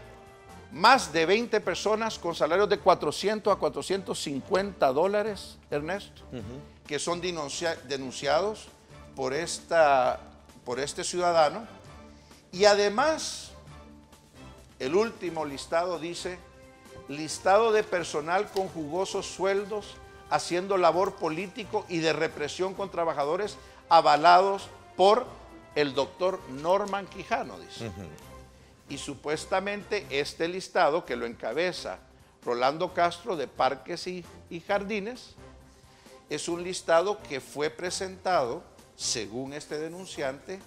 más de 20 personas con salarios de $400 a $450, Ernesto, que son denunciados por este ciudadano. Y además, el último listado dice, listado de personal con jugosos sueldos, haciendo labor político y de represión con trabajadores avalados por el doctor Norman Quijano, dice. Y supuestamente este listado, que lo encabeza Rolando Castro de Parques y Jardines, es un listado que fue presentado, según este denunciante,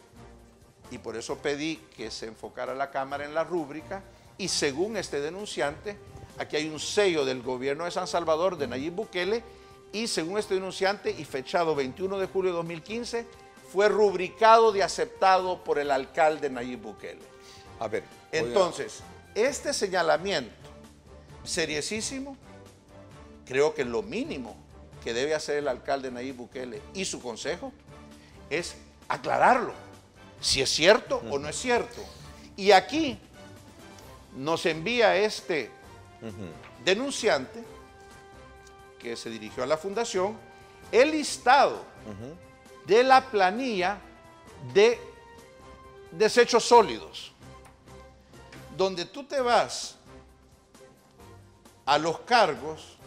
y por eso pedí que se enfocara la Cámara en la rúbrica, y según este denunciante, aquí hay un sello del gobierno de San Salvador, de Nayib Bukele, y según este denunciante, y fechado 21 de julio de 2015, fue rubricado de aceptado por el alcalde Nayib Bukele. A ver. Entonces, este señalamiento seriosísimo, creo que lo mínimo que debe hacer el alcalde Nayib Bukele y su consejo es aclararlo, si es cierto o no es cierto. Y aquí nos envía este denunciante, que se dirigió a la fundación, el listado de la planilla de desechos sólidos, donde tú te vas a los cargos,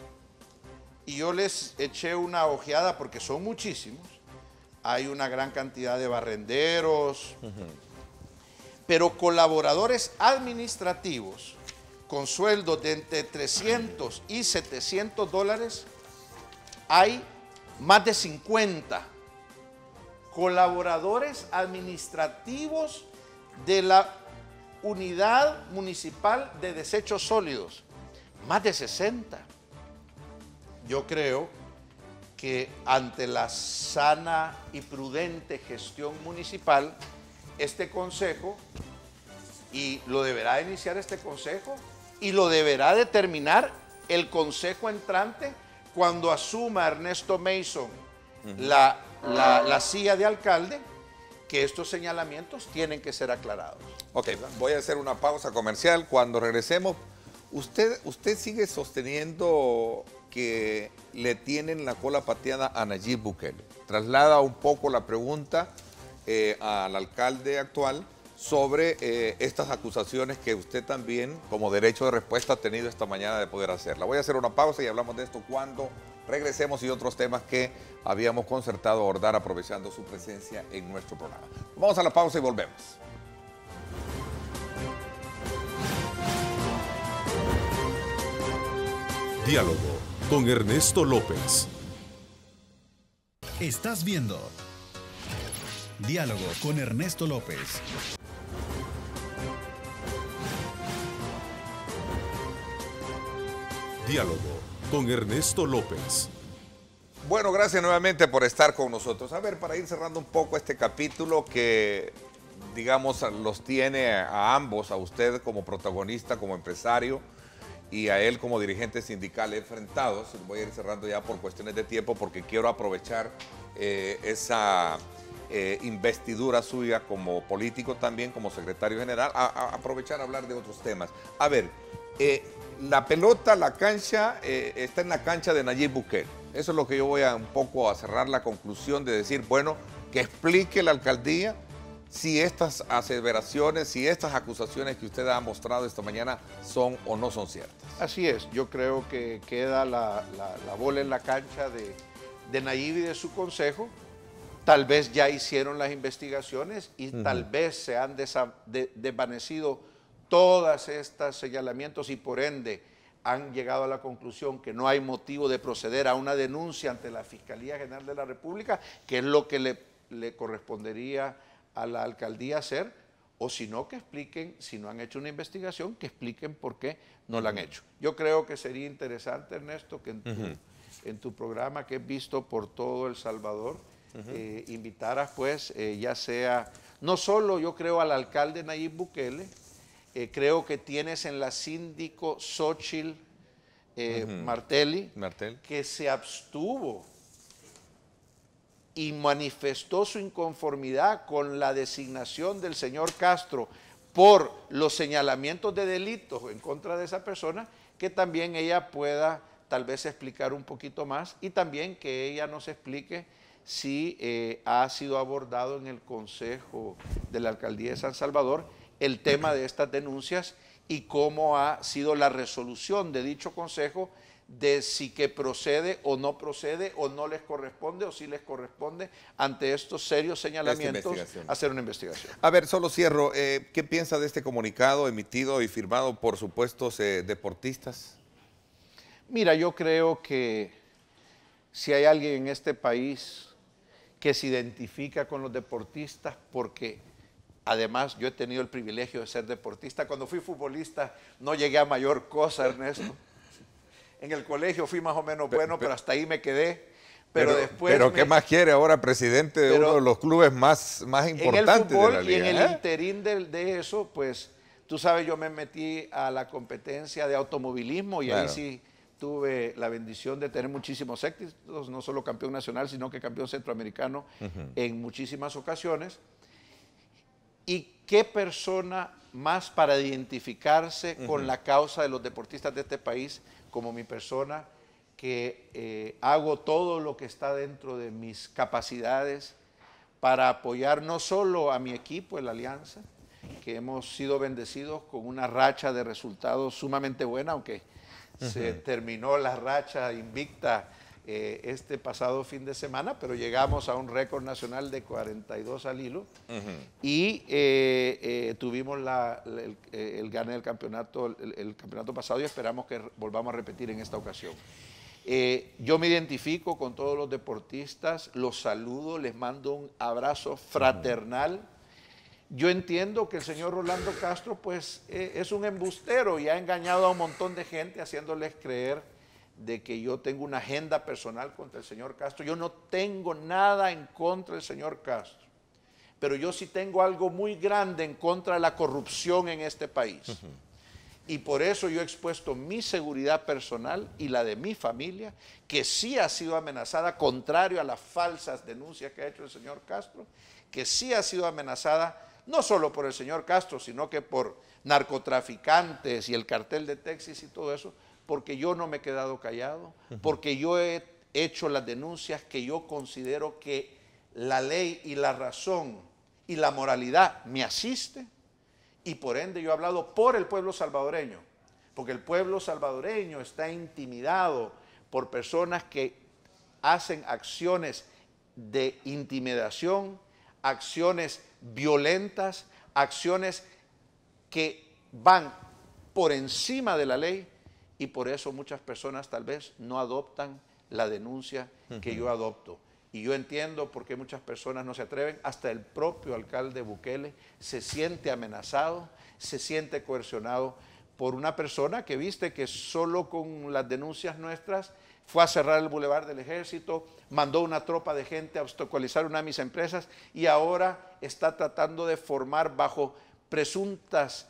y yo les eché una ojeada porque son muchísimos, hay una gran cantidad de barrenderos, pero colaboradores administrativos con sueldos de entre $300 y $700, hay más de 50 colaboradores administrativos de la Unidad Municipal de Desechos Sólidos, más de 60. Yo creo que ante la sana y prudente gestión municipal, este consejo, y lo deberá iniciar este consejo, y lo deberá determinar el consejo entrante cuando asuma Ernesto Mason la silla de alcalde, que estos señalamientos tienen que ser aclarados. Ok, voy a hacer una pausa comercial. Cuando regresemos, usted sigue sosteniendo que le tienen la cola pateada a Nayib Bukele. Traslada un poco la pregunta al alcalde actual sobre estas acusaciones que usted también, como derecho de respuesta, ha tenido esta mañana de poder hacerla. Voy a hacer una pausa y hablamos de esto cuando regresemos y otros temas que habíamos concertado abordar aprovechando su presencia en nuestro programa. Vamos a la pausa y volvemos. Diálogo con Ernesto López. Estás viendo Diálogo con Ernesto López. Diálogo con Ernesto López. Bueno, gracias nuevamente por estar con nosotros. A ver, para ir cerrando un poco este capítulo que digamos, los tiene a ambos, a usted como protagonista, como empresario, y a él como dirigente sindical enfrentados? Voy a ir cerrando ya por cuestiones de tiempo porque quiero aprovechar esa investidura suya como político también, como secretario general, aprovechar a hablar de otros temas. A ver, la pelota, la cancha, está en la cancha de Nayib Bukele. Eso es lo que yo voy a un poco a cerrar la conclusión de decir, bueno, que explique la alcaldía si estas aseveraciones, si estas acusaciones que usted ha mostrado esta mañana son o no son ciertas. Así es, yo creo que queda la bola en la cancha de Nayib y de su consejo. Tal vez ya hicieron las investigaciones y tal vez se han desvanecido todas estas señalamientos y por ende han llegado a la conclusión que no hay motivo de proceder a una denuncia ante la Fiscalía General de la República, que es lo que le correspondería a la alcaldía hacer, o si no, que expliquen, si no han hecho una investigación, que expliquen por qué no la han hecho. Yo creo que sería interesante, Ernesto, que en tu programa, que es visto por todo El Salvador, invitaras pues, ya sea, no solo yo creo al alcalde Nayib Bukele, creo que tienes en la síndico Xochitl Martelli, que se abstuvo y manifestó su inconformidad con la designación del señor Castro por los señalamientos de delitos en contra de esa persona, que también ella pueda tal vez explicar un poquito más y también que ella nos explique si ha sido abordado en el Consejo de la Alcaldía de San Salvador el tema de estas denuncias y cómo ha sido la resolución de dicho consejo de si que procede o no les corresponde o si les corresponde ante estos serios señalamientos hacer una investigación. A ver, solo cierro. ¿Qué piensa de este comunicado emitido y firmado por supuestos deportistas? Mira, yo creo que si hay alguien en este país que se identifica con los deportistas, porque además yo he tenido el privilegio de ser deportista. Cuando fui futbolista no llegué a mayor cosa, Ernesto. En el colegio fui más o menos bueno, pero hasta ahí me quedé. Pero después... Pero ¿qué más quiere ahora, presidente de uno de los clubes más importantes de la liga? Y en el interín de eso, pues, tú sabes, yo me metí a la competencia de automovilismo y ahí sí tuve la bendición de tener muchísimos éxitos, no solo campeón nacional, sino que campeón centroamericano en muchísimas ocasiones. ¿Y qué persona más para identificarse con la causa de los deportistas de este país como mi persona, que hago todo lo que está dentro de mis capacidades para apoyar no solo a mi equipo, la Alianza, que hemos sido bendecidos con una racha de resultados sumamente buena, aunque se terminó la racha invicta este pasado fin de semana, pero llegamos a un récord nacional de 42 al hilo y tuvimos el gane del campeonato, el campeonato pasado y esperamos que volvamos a repetir en esta ocasión. Yo me identifico con todos los deportistas, los saludo, les mando un abrazo fraternal. Yo entiendo que el señor Rolando Castro pues es un embustero y ha engañado a un montón de gente haciéndoles creer de que yo tengo una agenda personal contra el señor Castro. Yo no tengo nada en contra del señor Castro, pero yo sí tengo algo muy grande en contra de la corrupción en este país. Y por eso yo he expuesto mi seguridad personal y la de mi familia, que sí ha sido amenazada, contrario a las falsas denuncias que ha hecho el señor Castro, que sí ha sido amenazada no solo por el señor Castro, sino que por narcotraficantes y el cartel de Texas y todo eso, porque yo no me he quedado callado, porque yo he hecho las denuncias que yo considero que la ley y la razón y la moralidad me asiste, y por ende yo he hablado por el pueblo salvadoreño, porque el pueblo salvadoreño está intimidado por personas que hacen acciones de intimidación, acciones violentas, acciones que van por encima de la ley, y por eso muchas personas tal vez no adoptan la denuncia que yo adopto. Y yo entiendo por qué muchas personas no se atreven, hasta el propio alcalde Bukele se siente amenazado, se siente coercionado por una persona que viste que solo con las denuncias nuestras fue a cerrar el Boulevard del Ejército, mandó una tropa de gente a obstaculizar una de mis empresas y ahora está tratando de formar bajo presuntas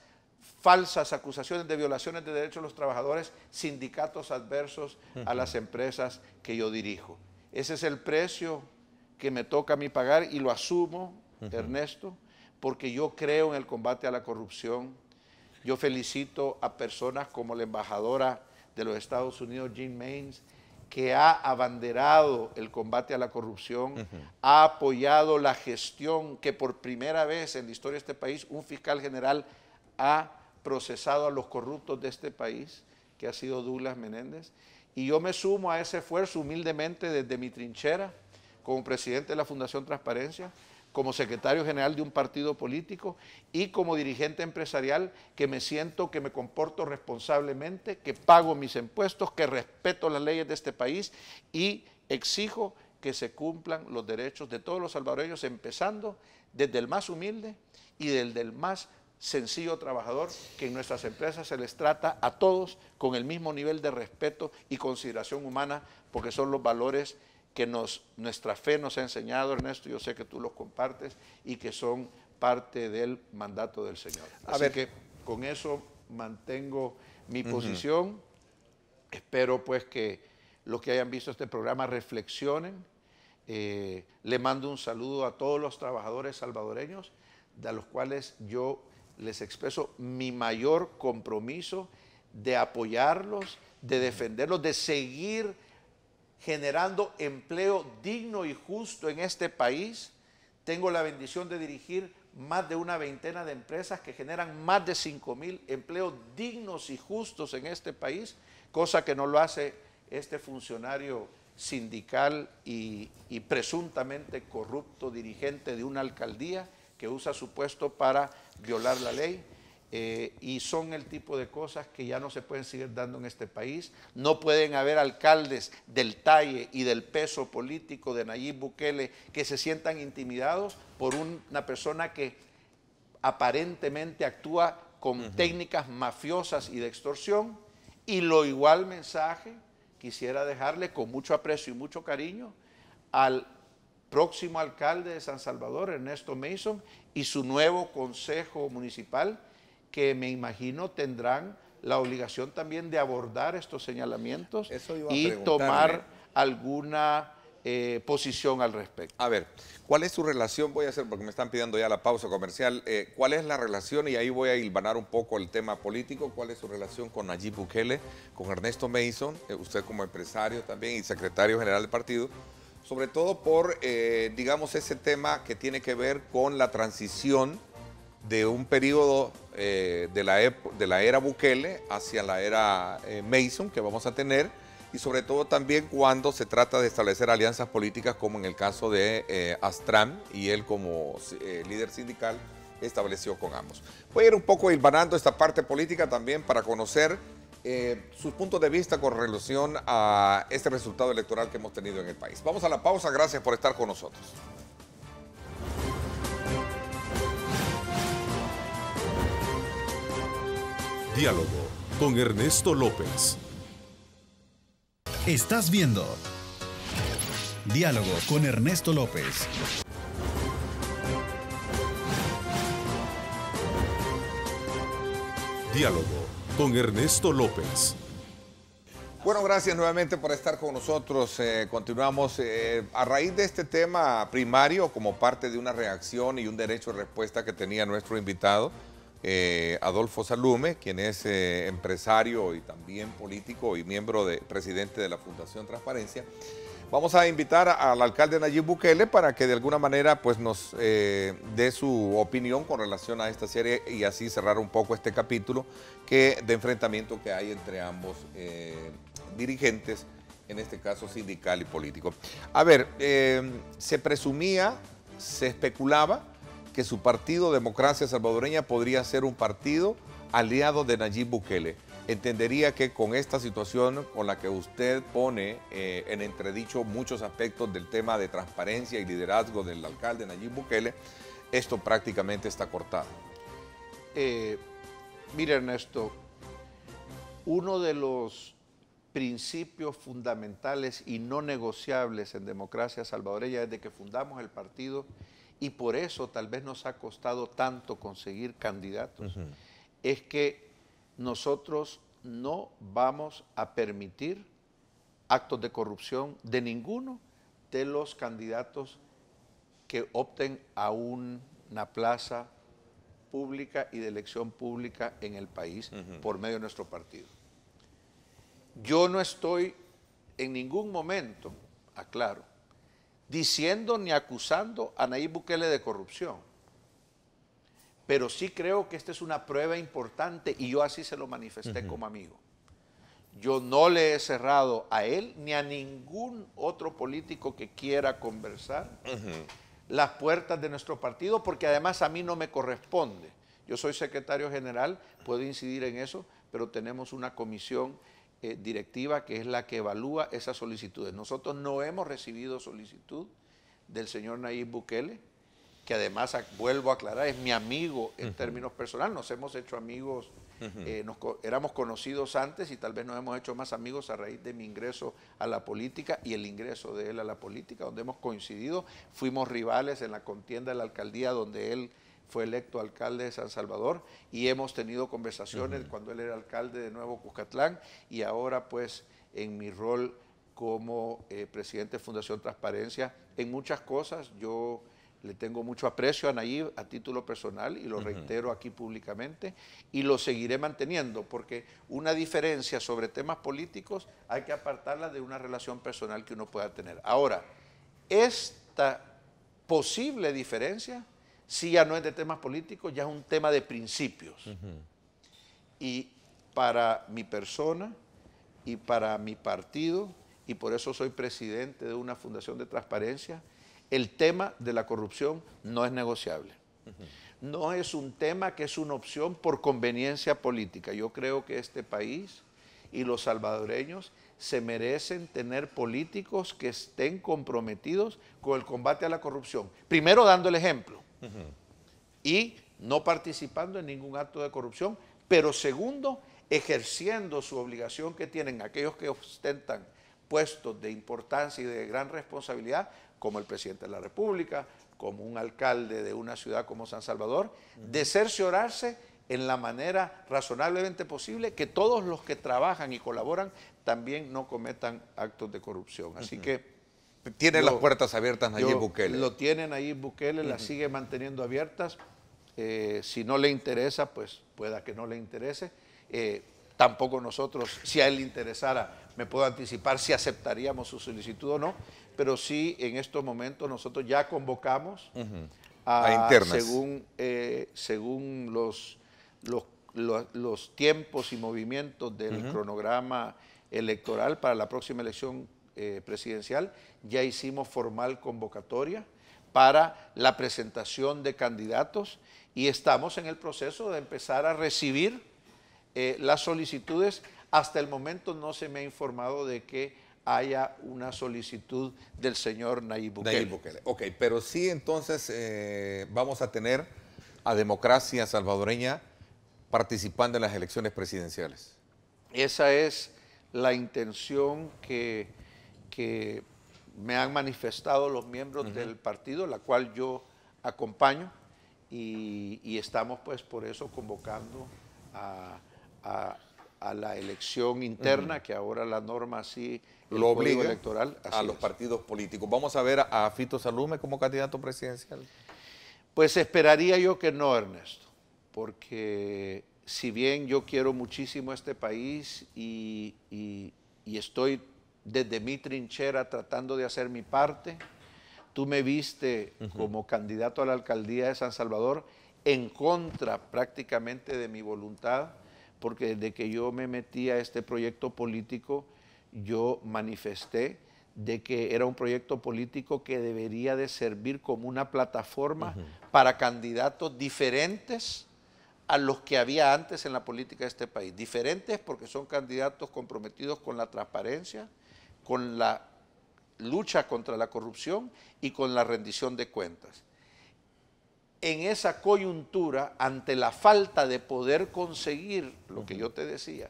falsas acusaciones de violaciones de derechos de los trabajadores sindicatos adversos a las empresas que yo dirijo. Ese es el precio que me toca a mí pagar y lo asumo, Ernesto, porque yo creo en el combate a la corrupción. Yo felicito a personas como la embajadora de los Estados Unidos, Jean Maynes, que ha abanderado el combate a la corrupción, ha apoyado la gestión que por primera vez en la historia de este país un fiscal general ha procesado a los corruptos de este país, que ha sido Douglas Menéndez. Y yo me sumo a ese esfuerzo humildemente desde mi trinchera, como presidente de la Fundación Transparencia, como secretario general de un partido político y como dirigente empresarial que me siento que me comporto responsablemente, que pago mis impuestos, que respeto las leyes de este país y exijo que se cumplan los derechos de todos los salvadoreños, empezando desde el más humilde y desde el más sencillo trabajador, que en nuestras empresas se les trata a todos con el mismo nivel de respeto y consideración humana, porque son los valores que nuestra fe nos ha enseñado, Ernesto, yo sé que tú los compartes y que son parte del mandato del Señor. Así que con eso mantengo mi posición. Espero pues que los que hayan visto este programa reflexionen. Le mando un saludo a todos los trabajadores salvadoreños, de los cuales yo les expreso mi mayor compromiso de apoyarlos, de defenderlos, de seguir generando empleo digno y justo en este país. Tengo la bendición de dirigir más de una veintena de empresas que generan más de 5,000 empleos dignos y justos en este país, cosa que no lo hace este funcionario sindical y presuntamente corrupto dirigente de una alcaldía que usa su puesto para violar la ley. Y son el tipo de cosas que ya no se pueden seguir dando en este país. No pueden haber alcaldes del talle y del peso político de Nayib Bukele que se sientan intimidados por una persona que aparentemente actúa con técnicas mafiosas y de extorsión. Y lo igual mensaje quisiera dejarle con mucho aprecio y mucho cariño al próximo alcalde de San Salvador, Ernesto Mason, y su nuevo consejo municipal, que me imagino tendrán la obligación también de abordar estos señalamientos y tomar alguna posición al respecto. A ver, ¿cuál es su relación? Voy a hacer, porque me están pidiendo ya la pausa comercial, ¿cuál es la relación? Y ahí voy a hilvanar un poco el tema político. ¿Cuál es su relación con Nayib Bukele, con Ernesto Mason, usted como empresario también y secretario general del partido? Sobre todo por, digamos, ese tema que tiene que ver con la transición de un periodo de la era Bukele hacia la era Mason que vamos a tener, y sobre todo también cuando se trata de establecer alianzas políticas, como en el caso de Astram, y él como líder sindical estableció con ambos. Voy a ir un poco hilvanando esta parte política también para conocer sus puntos de vista con relación a este resultado electoral que hemos tenido en el país. Vamos a la pausa, gracias por estar con nosotros. Diálogo con Ernesto López. Estás viendo Diálogo con Ernesto López. Diálogo con Ernesto López. Bueno, gracias nuevamente por estar con nosotros. Continuamos a raíz de este tema primario, como parte de una reacción y un derecho de respuesta que tenía nuestro invitado, Adolfo Salume, quien es empresario y también político y presidente de la Fundación Transparencia. Vamos a invitar al alcalde Nayib Bukele para que de alguna manera pues, nos dé su opinión con relación a esta serie y así cerrar un poco este capítulo de enfrentamiento que hay entre ambos dirigentes, en este caso sindical y político. A ver, se presumía, se especulaba que su partido Democracia Salvadoreña podría ser un partido aliado de Nayib Bukele. Entendería que con esta situación con la que usted pone en entredicho muchos aspectos del tema de transparencia y liderazgo del alcalde Nayib Bukele, esto prácticamente está cortado. Mire, Ernesto, uno de los principios fundamentales y no negociables en democracia salvadoreña desde que fundamos el partido, y por eso tal vez nos ha costado tanto conseguir candidatos, es que nosotros no vamos a permitir actos de corrupción de ninguno de los candidatos que opten a una plaza pública y de elección pública en el país por medio de nuestro partido. Yo no estoy en ningún momento, aclaro, diciendo ni acusando a Nayib Bukele de corrupción, pero sí creo que esta es una prueba importante y yo así se lo manifesté como amigo. Yo no le he cerrado a él ni a ningún otro político que quiera conversar las puertas de nuestro partido, porque además a mí no me corresponde. Yo soy secretario general, puedo incidir en eso, pero tenemos una comisión directiva que es la que evalúa esas solicitudes. Nosotros no hemos recibido solicitud del señor Nayib Bukele, que además, vuelvo a aclarar, es mi amigo en términos personales. Nos hemos hecho amigos, éramos conocidos antes y tal vez nos hemos hecho más amigos a raíz de mi ingreso a la política y el ingreso de él a la política, donde hemos coincidido. Fuimos rivales en la contienda de la alcaldía donde él fue electo alcalde de San Salvador, y hemos tenido conversaciones cuando él era alcalde de Nuevo Cuscatlán, y ahora pues en mi rol como presidente de Fundación Transparencia. En muchas cosas yo le tengo mucho aprecio a Nayib a título personal y lo reitero aquí públicamente, y lo seguiré manteniendo, porque una diferencia sobre temas políticos hay que apartarla de una relación personal que uno pueda tener. Ahora, esta posible diferencia, si ya no es de temas políticos, ya es un tema de principios. Y para mi persona y para mi partido, y por eso soy presidente de una fundación de transparencia, el tema de la corrupción no es negociable. No es un tema que es una opción por conveniencia política. Yo creo que este país y los salvadoreños se merecen tener políticos que estén comprometidos con el combate a la corrupción. Primero, dando el ejemplo y no participando en ningún acto de corrupción, pero segundo, ejerciendo su obligación que tienen aquellos que ostentan puestos de importancia y de gran responsabilidad, como el presidente de la República, como un alcalde de una ciudad como San Salvador, de cerciorarse en la manera razonablemente posible que todos los que trabajan y colaboran también no cometan actos de corrupción. Así que tiene las puertas abiertas Nayib Bukele. Lo tiene Nayib Bukele, las sigue manteniendo abiertas. Si no le interesa, pues pueda que no le interese. Tampoco nosotros, si a él le interesara, me puedo anticipar si aceptaríamos su solicitud o no, pero sí en estos momentos nosotros ya convocamos a internas. Según los tiempos y movimientos del cronograma electoral para la próxima elección presidencial, ya hicimos formal convocatoria para la presentación de candidatos y estamos en el proceso de empezar a recibir las solicitudes. Hasta el momento no se me ha informado de que haya una solicitud del señor Nayib Bukele. Nayib Bukele. Ok, pero sí entonces vamos a tener a Democracia Salvadoreña participando en las elecciones presidenciales. Esa es la intención que me han manifestado los miembros del partido, la cual yo acompaño, y estamos pues por eso convocando a la elección interna, que ahora la norma así lo obliga electoral a los partidos políticos. ¿Vamos a ver a Fito Salume como candidato presidencial? Pues esperaría yo que no, Ernesto, porque si bien yo quiero muchísimo este país y estoy desde mi trinchera tratando de hacer mi parte, tú me viste como candidato a la alcaldía de San Salvador en contra prácticamente de mi voluntad, porque desde que yo me metí a este proyecto político, yo manifesté de que era un proyecto político que debería de servir como una plataforma para candidatos diferentes a los que había antes en la política de este país. Diferentes porque son candidatos comprometidos con la transparencia, con la lucha contra la corrupción y con la rendición de cuentas. En esa coyuntura, ante la falta de poder conseguir lo que yo te decía,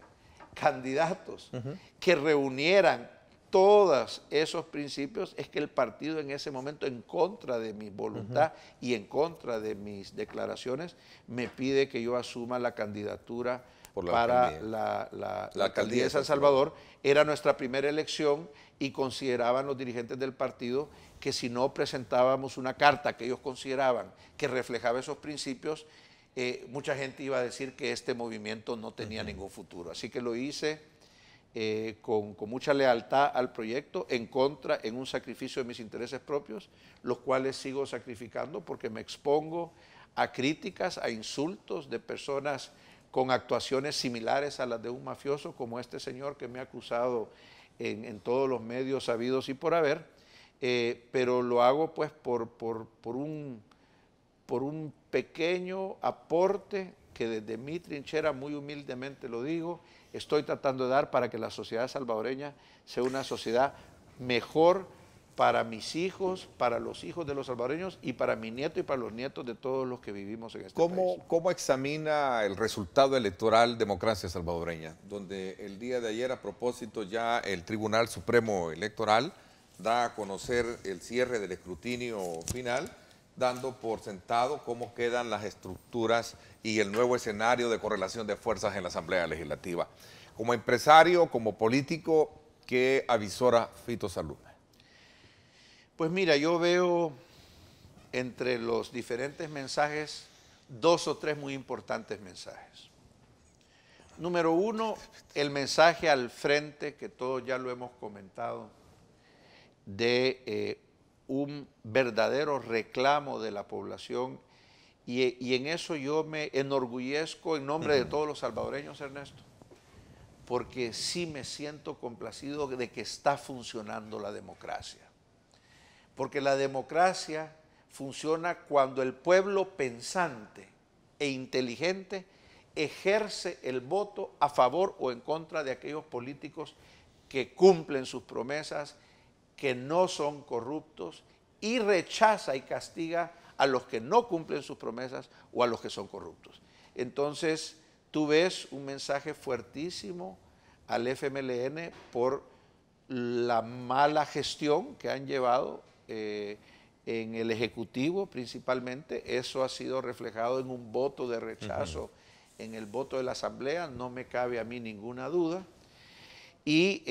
candidatos que reunieran todos esos principios, es que el partido en ese momento, en contra de mi voluntad y en contra de mis declaraciones, me pide que yo asuma la candidatura para la alcaldía de San Salvador. Era nuestra primera elección y consideraban los dirigentes del partido que si no presentábamos una carta que ellos consideraban que reflejaba esos principios, mucha gente iba a decir que este movimiento no tenía ningún futuro. Así que lo hice con mucha lealtad al proyecto, en un sacrificio de mis intereses propios, los cuales sigo sacrificando porque me expongo a críticas, a insultos de personas con actuaciones similares a las de un mafioso, como este señor que me ha acusado en todos los medios sabidos y por haber, pero lo hago pues por un pequeño aporte que desde mi trinchera, muy humildemente lo digo, estoy tratando de dar para que la sociedad salvadoreña sea una sociedad mejor para mis hijos, para los hijos de los salvadoreños y para mi nieto y para los nietos de todos los que vivimos en este país. ¿Cómo examina el resultado electoral Democracia Salvadoreña? Donde el día de ayer, a propósito, ya el Tribunal Supremo Electoral da a conocer el cierre del escrutinio final, dando por sentado cómo quedan las estructuras y el nuevo escenario de correlación de fuerzas en la Asamblea Legislativa. Como empresario, como político, ¿qué avisora Fito Salud? Pues mira, yo veo entre los diferentes mensajes 2 o 3 muy importantes mensajes. Número 1, el mensaje al frente, que todos ya lo hemos comentado, de un verdadero reclamo de la población y en eso yo me enorgullezco en nombre de todos los salvadoreños, Ernesto, porque sí me siento complacido de que está funcionando la democracia. Porque la democracia funciona cuando el pueblo pensante e inteligente ejerce el voto a favor o en contra de aquellos políticos que cumplen sus promesas, que no son corruptos, y rechaza y castiga a los que no cumplen sus promesas o a los que son corruptos. Entonces, tú ves un mensaje fuertísimo al FMLN por la mala gestión que han llevado en el Ejecutivo principalmente. Eso ha sido reflejado en un voto de rechazo en el voto de la Asamblea, no me cabe a mí ninguna duda. Y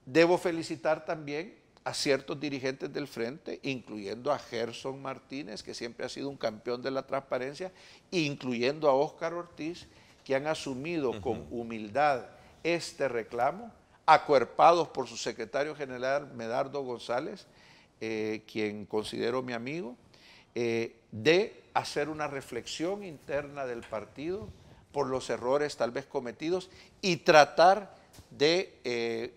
debo felicitar también a ciertos dirigentes del Frente, incluyendo a Gerson Martínez, que siempre ha sido un campeón de la transparencia, incluyendo a Óscar Ortiz, que han asumido con humildad este reclamo, acuerpados por su secretario general Medardo González, quien considero mi amigo, de hacer una reflexión interna del partido por los errores tal vez cometidos y tratar de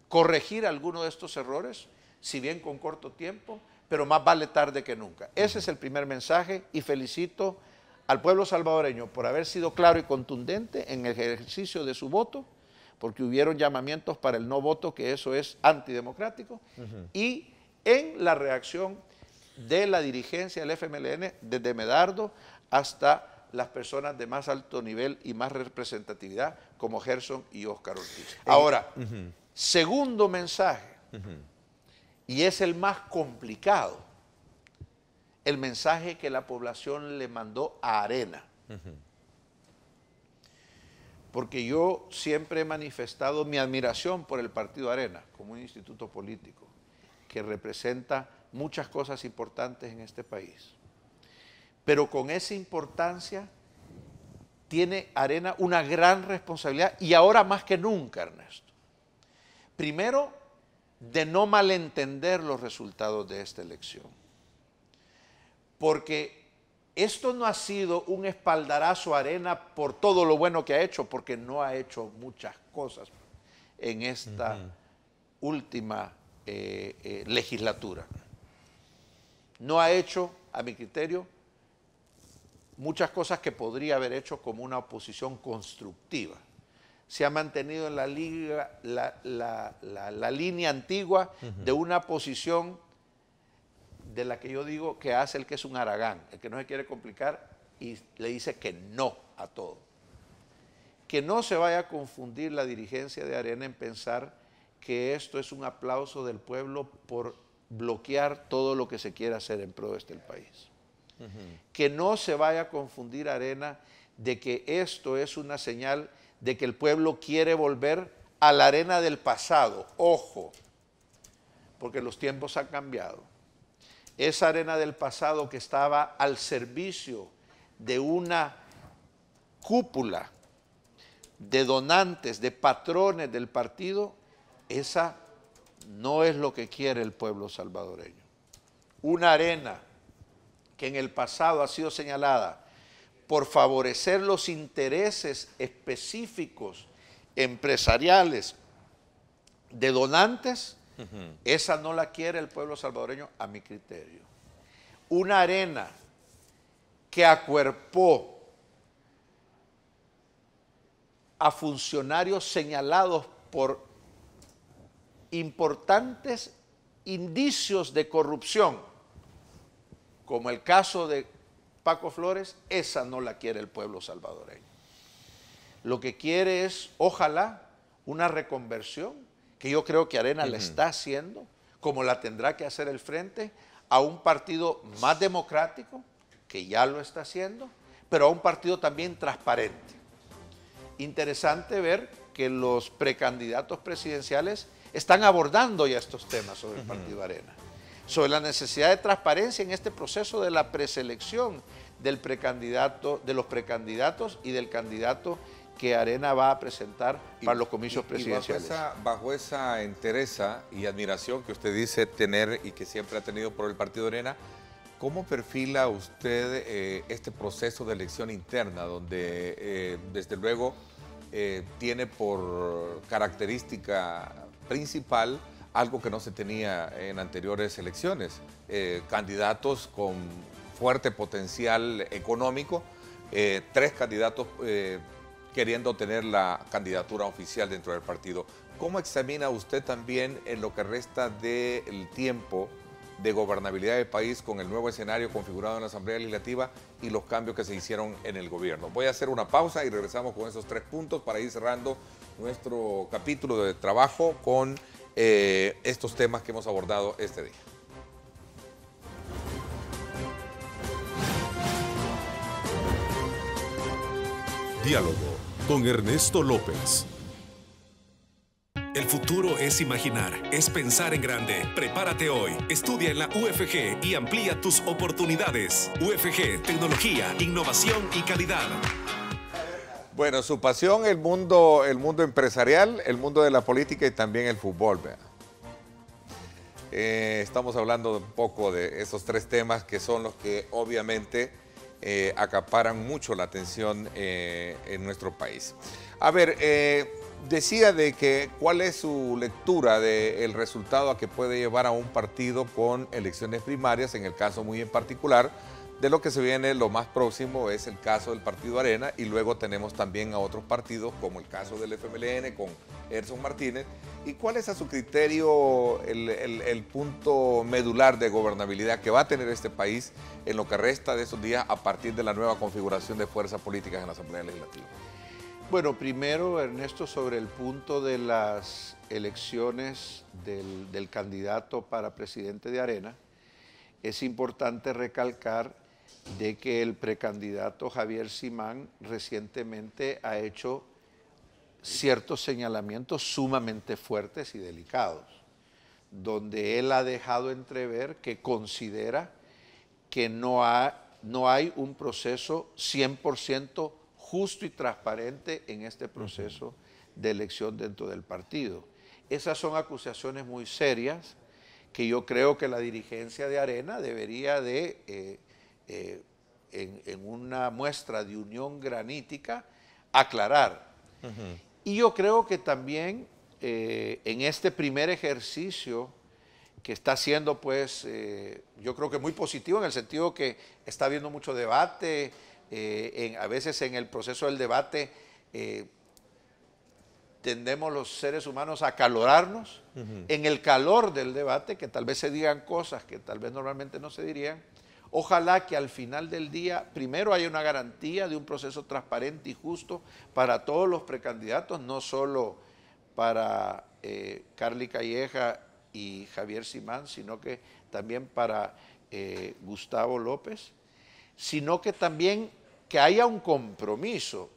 corregir alguno de estos errores, si bien con corto tiempo, pero más vale tarde que nunca. Ese es el primer mensaje y felicito al pueblo salvadoreño por haber sido claro y contundente en el ejercicio de su voto, porque hubieron llamamientos para el no voto, que eso es antidemocrático, y en la reacción de la dirigencia del FMLN, desde Medardo hasta las personas de más alto nivel y más representatividad, como Gerson y Óscar Ortiz. Ahora, segundo mensaje, y es el más complicado, el mensaje que la población le mandó a Arena. Porque yo siempre he manifestado mi admiración por el Partido Arena, como un instituto político, que representa muchas cosas importantes en este país. Pero con esa importancia tiene Arena una gran responsabilidad, y ahora más que nunca, Ernesto. Primero, de no malentender los resultados de esta elección. Porque esto no ha sido un espaldarazo a Arena por todo lo bueno que ha hecho, porque no ha hecho muchas cosas en esta última legislatura. No ha hecho, a mi criterio, muchas cosas que podría haber hecho como una oposición constructiva. Se ha mantenido en la línea antigua de una posición de la que yo digo que hace el que es un haragán, el que no se quiere complicar y le dice que no a todo. que no se vaya a confundir la dirigencia de Arena en pensar que esto es un aplauso del pueblo por bloquear todo lo que se quiera hacer en pro de este país. Que no se vaya a confundir Arena de que esto es una señal de que el pueblo quiere volver a la Arena del pasado. Ojo, porque los tiempos han cambiado. Esa Arena del pasado que estaba al servicio de una cúpula de donantes, de patrones del partido, esa no es lo que quiere el pueblo salvadoreño. Una arena que en el pasado ha sido señalada por favorecer los intereses específicos empresariales de donantes, esa no la quiere el pueblo salvadoreño a mi criterio. Una arena que acuerpó a funcionarios señalados por importantes indicios de corrupción, como el caso de Paco Flores, esa no la quiere el pueblo salvadoreño. Lo que quiere es, ojalá, una reconversión, que yo creo que Arena la está haciendo, como la tendrá que hacer el Frente, a un partido más democrático, que ya lo está haciendo, pero a un partido también transparente. Interesante ver que los precandidatos presidenciales están abordando ya estos temas sobre el Partido Arena, sobre la necesidad de transparencia en este proceso de la preselección del precandidato, de los precandidatos y del candidato que Arena va a presentar para los comicios presidenciales. Bajo esa entereza y admiración que usted dice tener y que siempre ha tenido por el Partido Arena, ¿cómo perfila usted este proceso de elección interna, donde desde luego tiene por característica principal algo que no se tenía en anteriores elecciones? Candidatos con fuerte potencial económico, 3 candidatos queriendo tener la candidatura oficial dentro del partido. ¿Cómo examina usted también en lo que resta del tiempo de gobernabilidad del país con el nuevo escenario configurado en la Asamblea Legislativa y los cambios que se hicieron en el gobierno? Voy a hacer una pausa y regresamos con esos 3 puntos para ir cerrando nuestro capítulo de trabajo con estos temas que hemos abordado este día. Diálogo con Ernesto López. El futuro es imaginar, es pensar en grande. Prepárate hoy, estudia en la UFG y amplía tus oportunidades. UFG, tecnología, innovación y calidad. Bueno, su pasión, el mundo empresarial, el mundo de la política y también el fútbol. Estamos hablando un poco de esos 3 temas que son los que obviamente acaparan mucho la atención en nuestro país. A ver, decía de que cuál es su lectura del resultado a que puede llevar a un partido con elecciones primarias, en el caso muy en particular de lo que se viene. Lo más próximo es el caso del Partido Arena y luego tenemos también a otros partidos como el caso del FMLN con Edson Martínez. ¿Y cuál es a su criterio el punto medular de gobernabilidad que va a tener este país en lo que resta de esos días a partir de la nueva configuración de fuerzas políticas en la Asamblea Legislativa? Bueno, primero, Ernesto, sobre el punto de las elecciones del candidato para presidente de Arena, es importante recalcar de que el precandidato Javier Simán recientemente ha hecho ciertos señalamientos sumamente fuertes y delicados, donde él ha dejado entrever que considera que no hay un proceso 100% justo y transparente en este proceso de elección dentro del partido. Esas son acusaciones muy serias que yo creo que la dirigencia de Arena debería de, en una muestra de unión granítica, aclarar. Y yo creo que también en este primer ejercicio que está haciendo, pues, yo creo que muy positivo en el sentido que está habiendo mucho debate, a veces en el proceso del debate tendemos los seres humanos a acalorarnos, en el calor del debate, que tal vez se digan cosas que tal vez normalmente no se dirían. Ojalá que al final del día, primero haya una garantía de un proceso transparente y justo para todos los precandidatos, no solo para Carly Calleja y Javier Simán, sino que también para Gustavo López, sino que también que haya un compromiso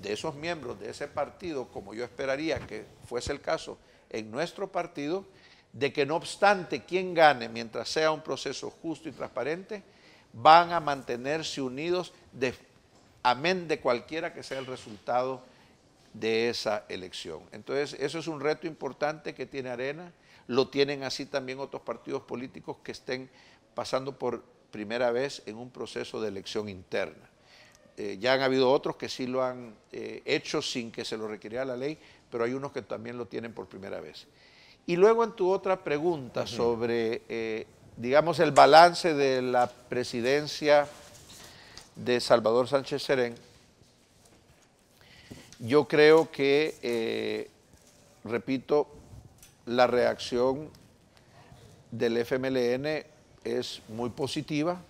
de esos miembros de ese partido, como yo esperaría que fuese el caso en nuestro partido, de que no obstante quien gane, mientras sea un proceso justo y transparente, van a mantenerse unidos amén de cualquiera que sea el resultado de esa elección. Entonces, eso es un reto importante que tiene Arena, lo tienen así también otros partidos políticos que estén pasando por primera vez en un proceso de elección interna. Ya han habido otros que sí lo han hecho sin que se lo requiriera la ley, pero hay unos que también lo tienen por primera vez. Y luego en tu otra pregunta sobre, digamos, el balance de la presidencia de Salvador Sánchez Serén, yo creo que, repito, la reacción del FMLN es muy positiva.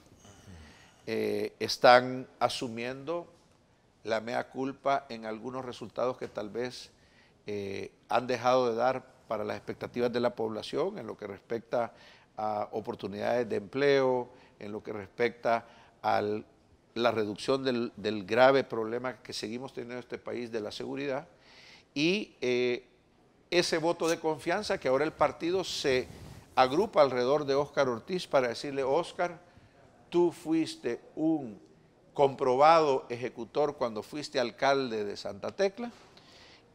Están asumiendo la mea culpa en algunos resultados que tal vez han dejado de dar para las expectativas de la población, en lo que respecta a oportunidades de empleo, en lo que respecta a la reducción del grave problema que seguimos teniendo en este país de la seguridad, y ese voto de confianza que ahora el partido se agrupa alrededor de Óscar Ortiz para decirle: Óscar, tú fuiste un comprobado ejecutor cuando fuiste alcalde de Santa Tecla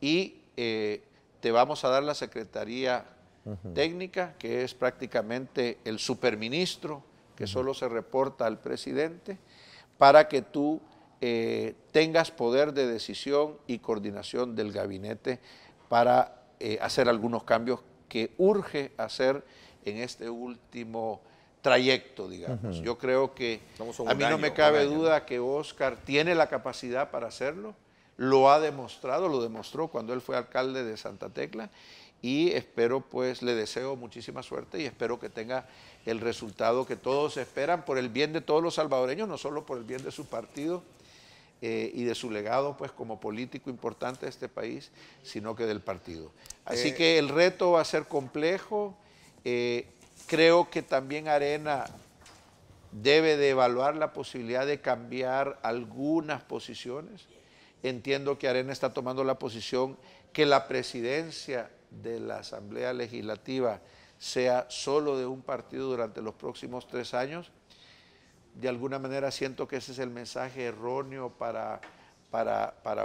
y te vamos a dar la Secretaría Técnica, que es prácticamente el superministro que solo se reporta al presidente, para que tú tengas poder de decisión y coordinación del gabinete para hacer algunos cambios que urge hacer en este último trayecto, digamos. Yo creo que a mí no me cabe duda que Óscar tiene la capacidad para hacerlo, lo ha demostrado, lo demostró cuando él fue alcalde de Santa Tecla, y espero, pues, le deseo muchísima suerte y espero que tenga el resultado que todos esperan por el bien de todos los salvadoreños, no solo por el bien de su partido y de su legado, pues, como político importante de este país, sino que del partido. Así que el reto va a ser complejo. Creo que también Arena debe de evaluar la posibilidad de cambiar algunas posiciones. Entiendo que Arena está tomando la posición que la presidencia de la Asamblea Legislativa sea solo de un partido durante los próximos 3 años. De alguna manera siento que ese es el mensaje erróneo para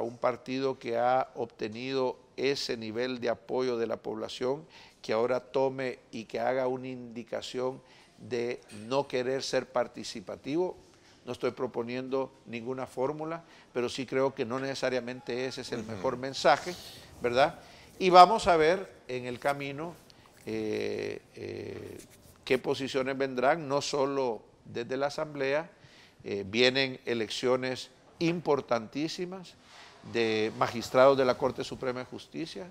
un partido que ha obtenido ese nivel de apoyo de la población, que ahora tome y que haga una indicación de no querer ser participativo. No estoy proponiendo ninguna fórmula, pero sí creo que no necesariamente ese es el mejor mensaje, ¿verdad? Y vamos a ver en el camino qué posiciones vendrán, no solo desde la Asamblea, vienen elecciones importantísimas de magistrados de la Corte Suprema de Justicia,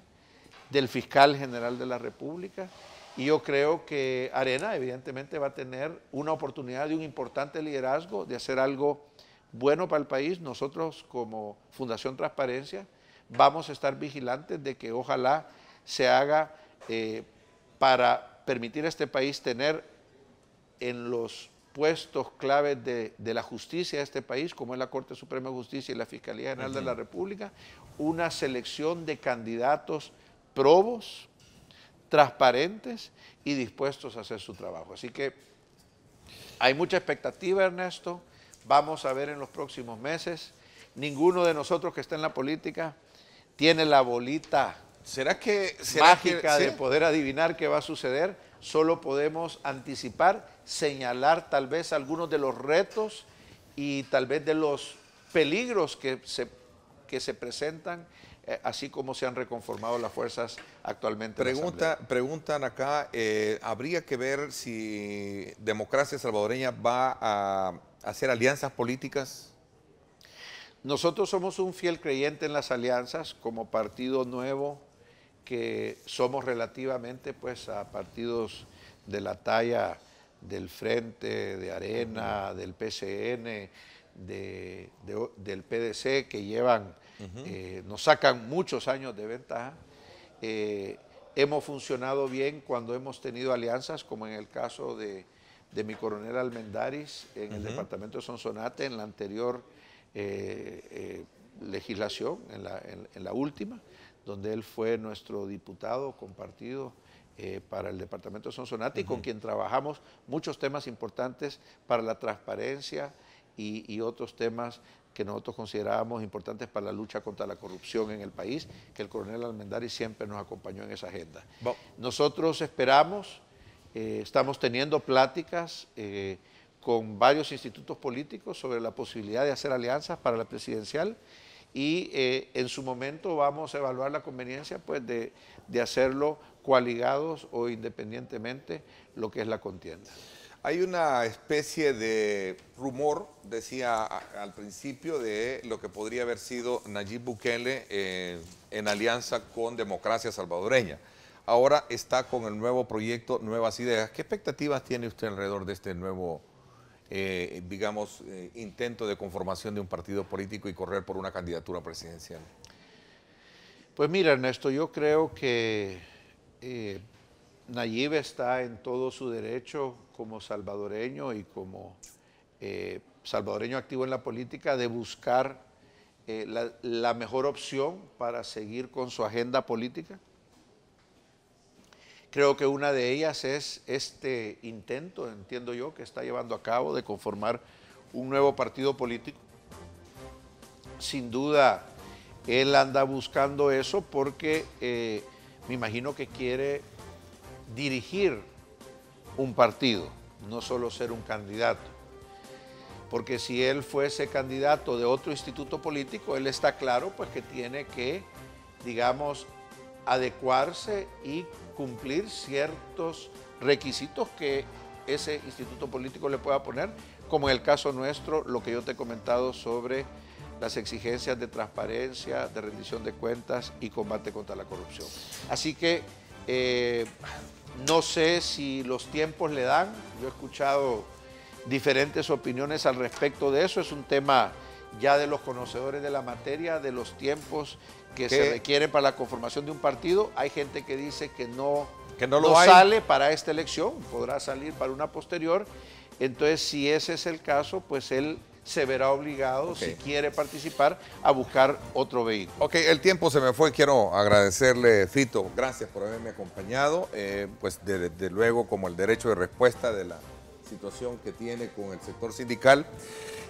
del Fiscal General de la República, y yo creo que Arena evidentemente va a tener una oportunidad de un importante liderazgo, de hacer algo bueno para el país. Nosotros como Fundación Transparencia vamos a estar vigilantes de que ojalá se haga para permitir a este país tener en los puestos claves de la justicia de este país, como es la Corte Suprema de Justicia y la Fiscalía General de la República, una selección de candidatos probos, transparentes y dispuestos a hacer su trabajo. Así que hay mucha expectativa, Ernesto. Vamos a ver en los próximos meses. Ninguno de nosotros que está en la política tiene la bolita mágica de poder adivinar qué va a suceder. Solo podemos anticipar, señalar tal vez algunos de los retos y tal vez de los peligros que se presentan, así como se han reconformado las fuerzas actualmente. Preguntan acá, habría que ver si Democracia Salvadoreña va a hacer alianzas políticas. Nosotros somos un fiel creyente en las alianzas como partido nuevo, que somos relativamente pues a partidos de la talla del Frente, de Arena, del PCN, del PDC, que llevan, nos sacan muchos años de ventaja. Hemos funcionado bien cuando hemos tenido alianzas, como en el caso de mi coronel Almendaris en el departamento de Sonsonate, en la anterior legislación, en la última, donde él fue nuestro diputado compartido para el departamento de Sonsonate y con quien trabajamos muchos temas importantes para la transparencia y otros temas que nosotros considerábamos importantes para la lucha contra la corrupción en el país, que el coronel Almendaris siempre nos acompañó en esa agenda. Nosotros esperamos, estamos teniendo pláticas con varios institutos políticos sobre la posibilidad de hacer alianzas para la presidencial y en su momento vamos a evaluar la conveniencia pues, de hacerlo coaligados o independientemente lo que es la contienda. Hay una especie de rumor, decía al principio, de lo que podría haber sido Nayib Bukele en alianza con Democracia Salvadoreña. Ahora está con el nuevo proyecto Nuevas Ideas. ¿Qué expectativas tiene usted alrededor de este nuevo, digamos, intento de conformación de un partido político y correr por una candidatura presidencial? Pues mira, Ernesto, yo creo que Nayib está en todo su derecho como salvadoreño y como salvadoreño activo en la política de buscar la mejor opción para seguir con su agenda política. Creo que una de ellas es este intento, entiendo yo, que está llevando a cabo de conformar un nuevo partido político. Sin duda, él anda buscando eso porque me imagino que quiere dirigir un partido, no solo ser un candidato. Porque si él fuese candidato de otro instituto político, él está claro pues que tiene que, digamos, adecuarse y cumplir ciertos requisitos que ese instituto político le pueda poner, como en el caso nuestro, lo que yo te he comentado sobre las exigencias de transparencia, de rendición de cuentas y combate contra la corrupción. Así que no sé si los tiempos le dan, yo he escuchado diferentes opiniones al respecto de eso, es un tema ya de los conocedores de la materia, de los tiempos que se requieren para la conformación de un partido. Hay gente que dice que no sale para esta elección, podrá salir para una posterior. Entonces, si ese es el caso, pues él se verá obligado, si quiere participar, a buscar otro vehículo. Ok, el tiempo se me fue. Quiero agradecerle, Fito, gracias por haberme acompañado. Pues desde luego, como el derecho de respuesta de la situación que tiene con el sector sindical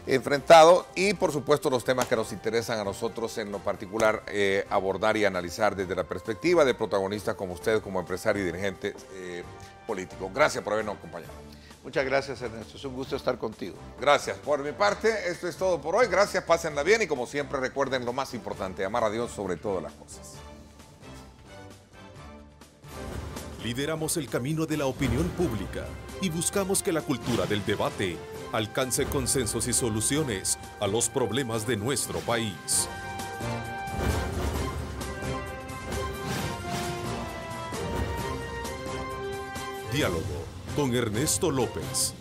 enfrentado y por supuesto los temas que nos interesan a nosotros en lo particular abordar y analizar desde la perspectiva de protagonistas como usted, como empresario y dirigente político. Gracias por habernos acompañado. Muchas gracias, Ernesto, es un gusto estar contigo. Gracias. Por mi parte, esto es todo por hoy. Gracias, pásenla bien y como siempre recuerden lo más importante, amar a Dios sobre todas las cosas. Lideramos el camino de la opinión pública y buscamos que la cultura del debate alcance consensos y soluciones a los problemas de nuestro país. Diálogo con Ernesto López.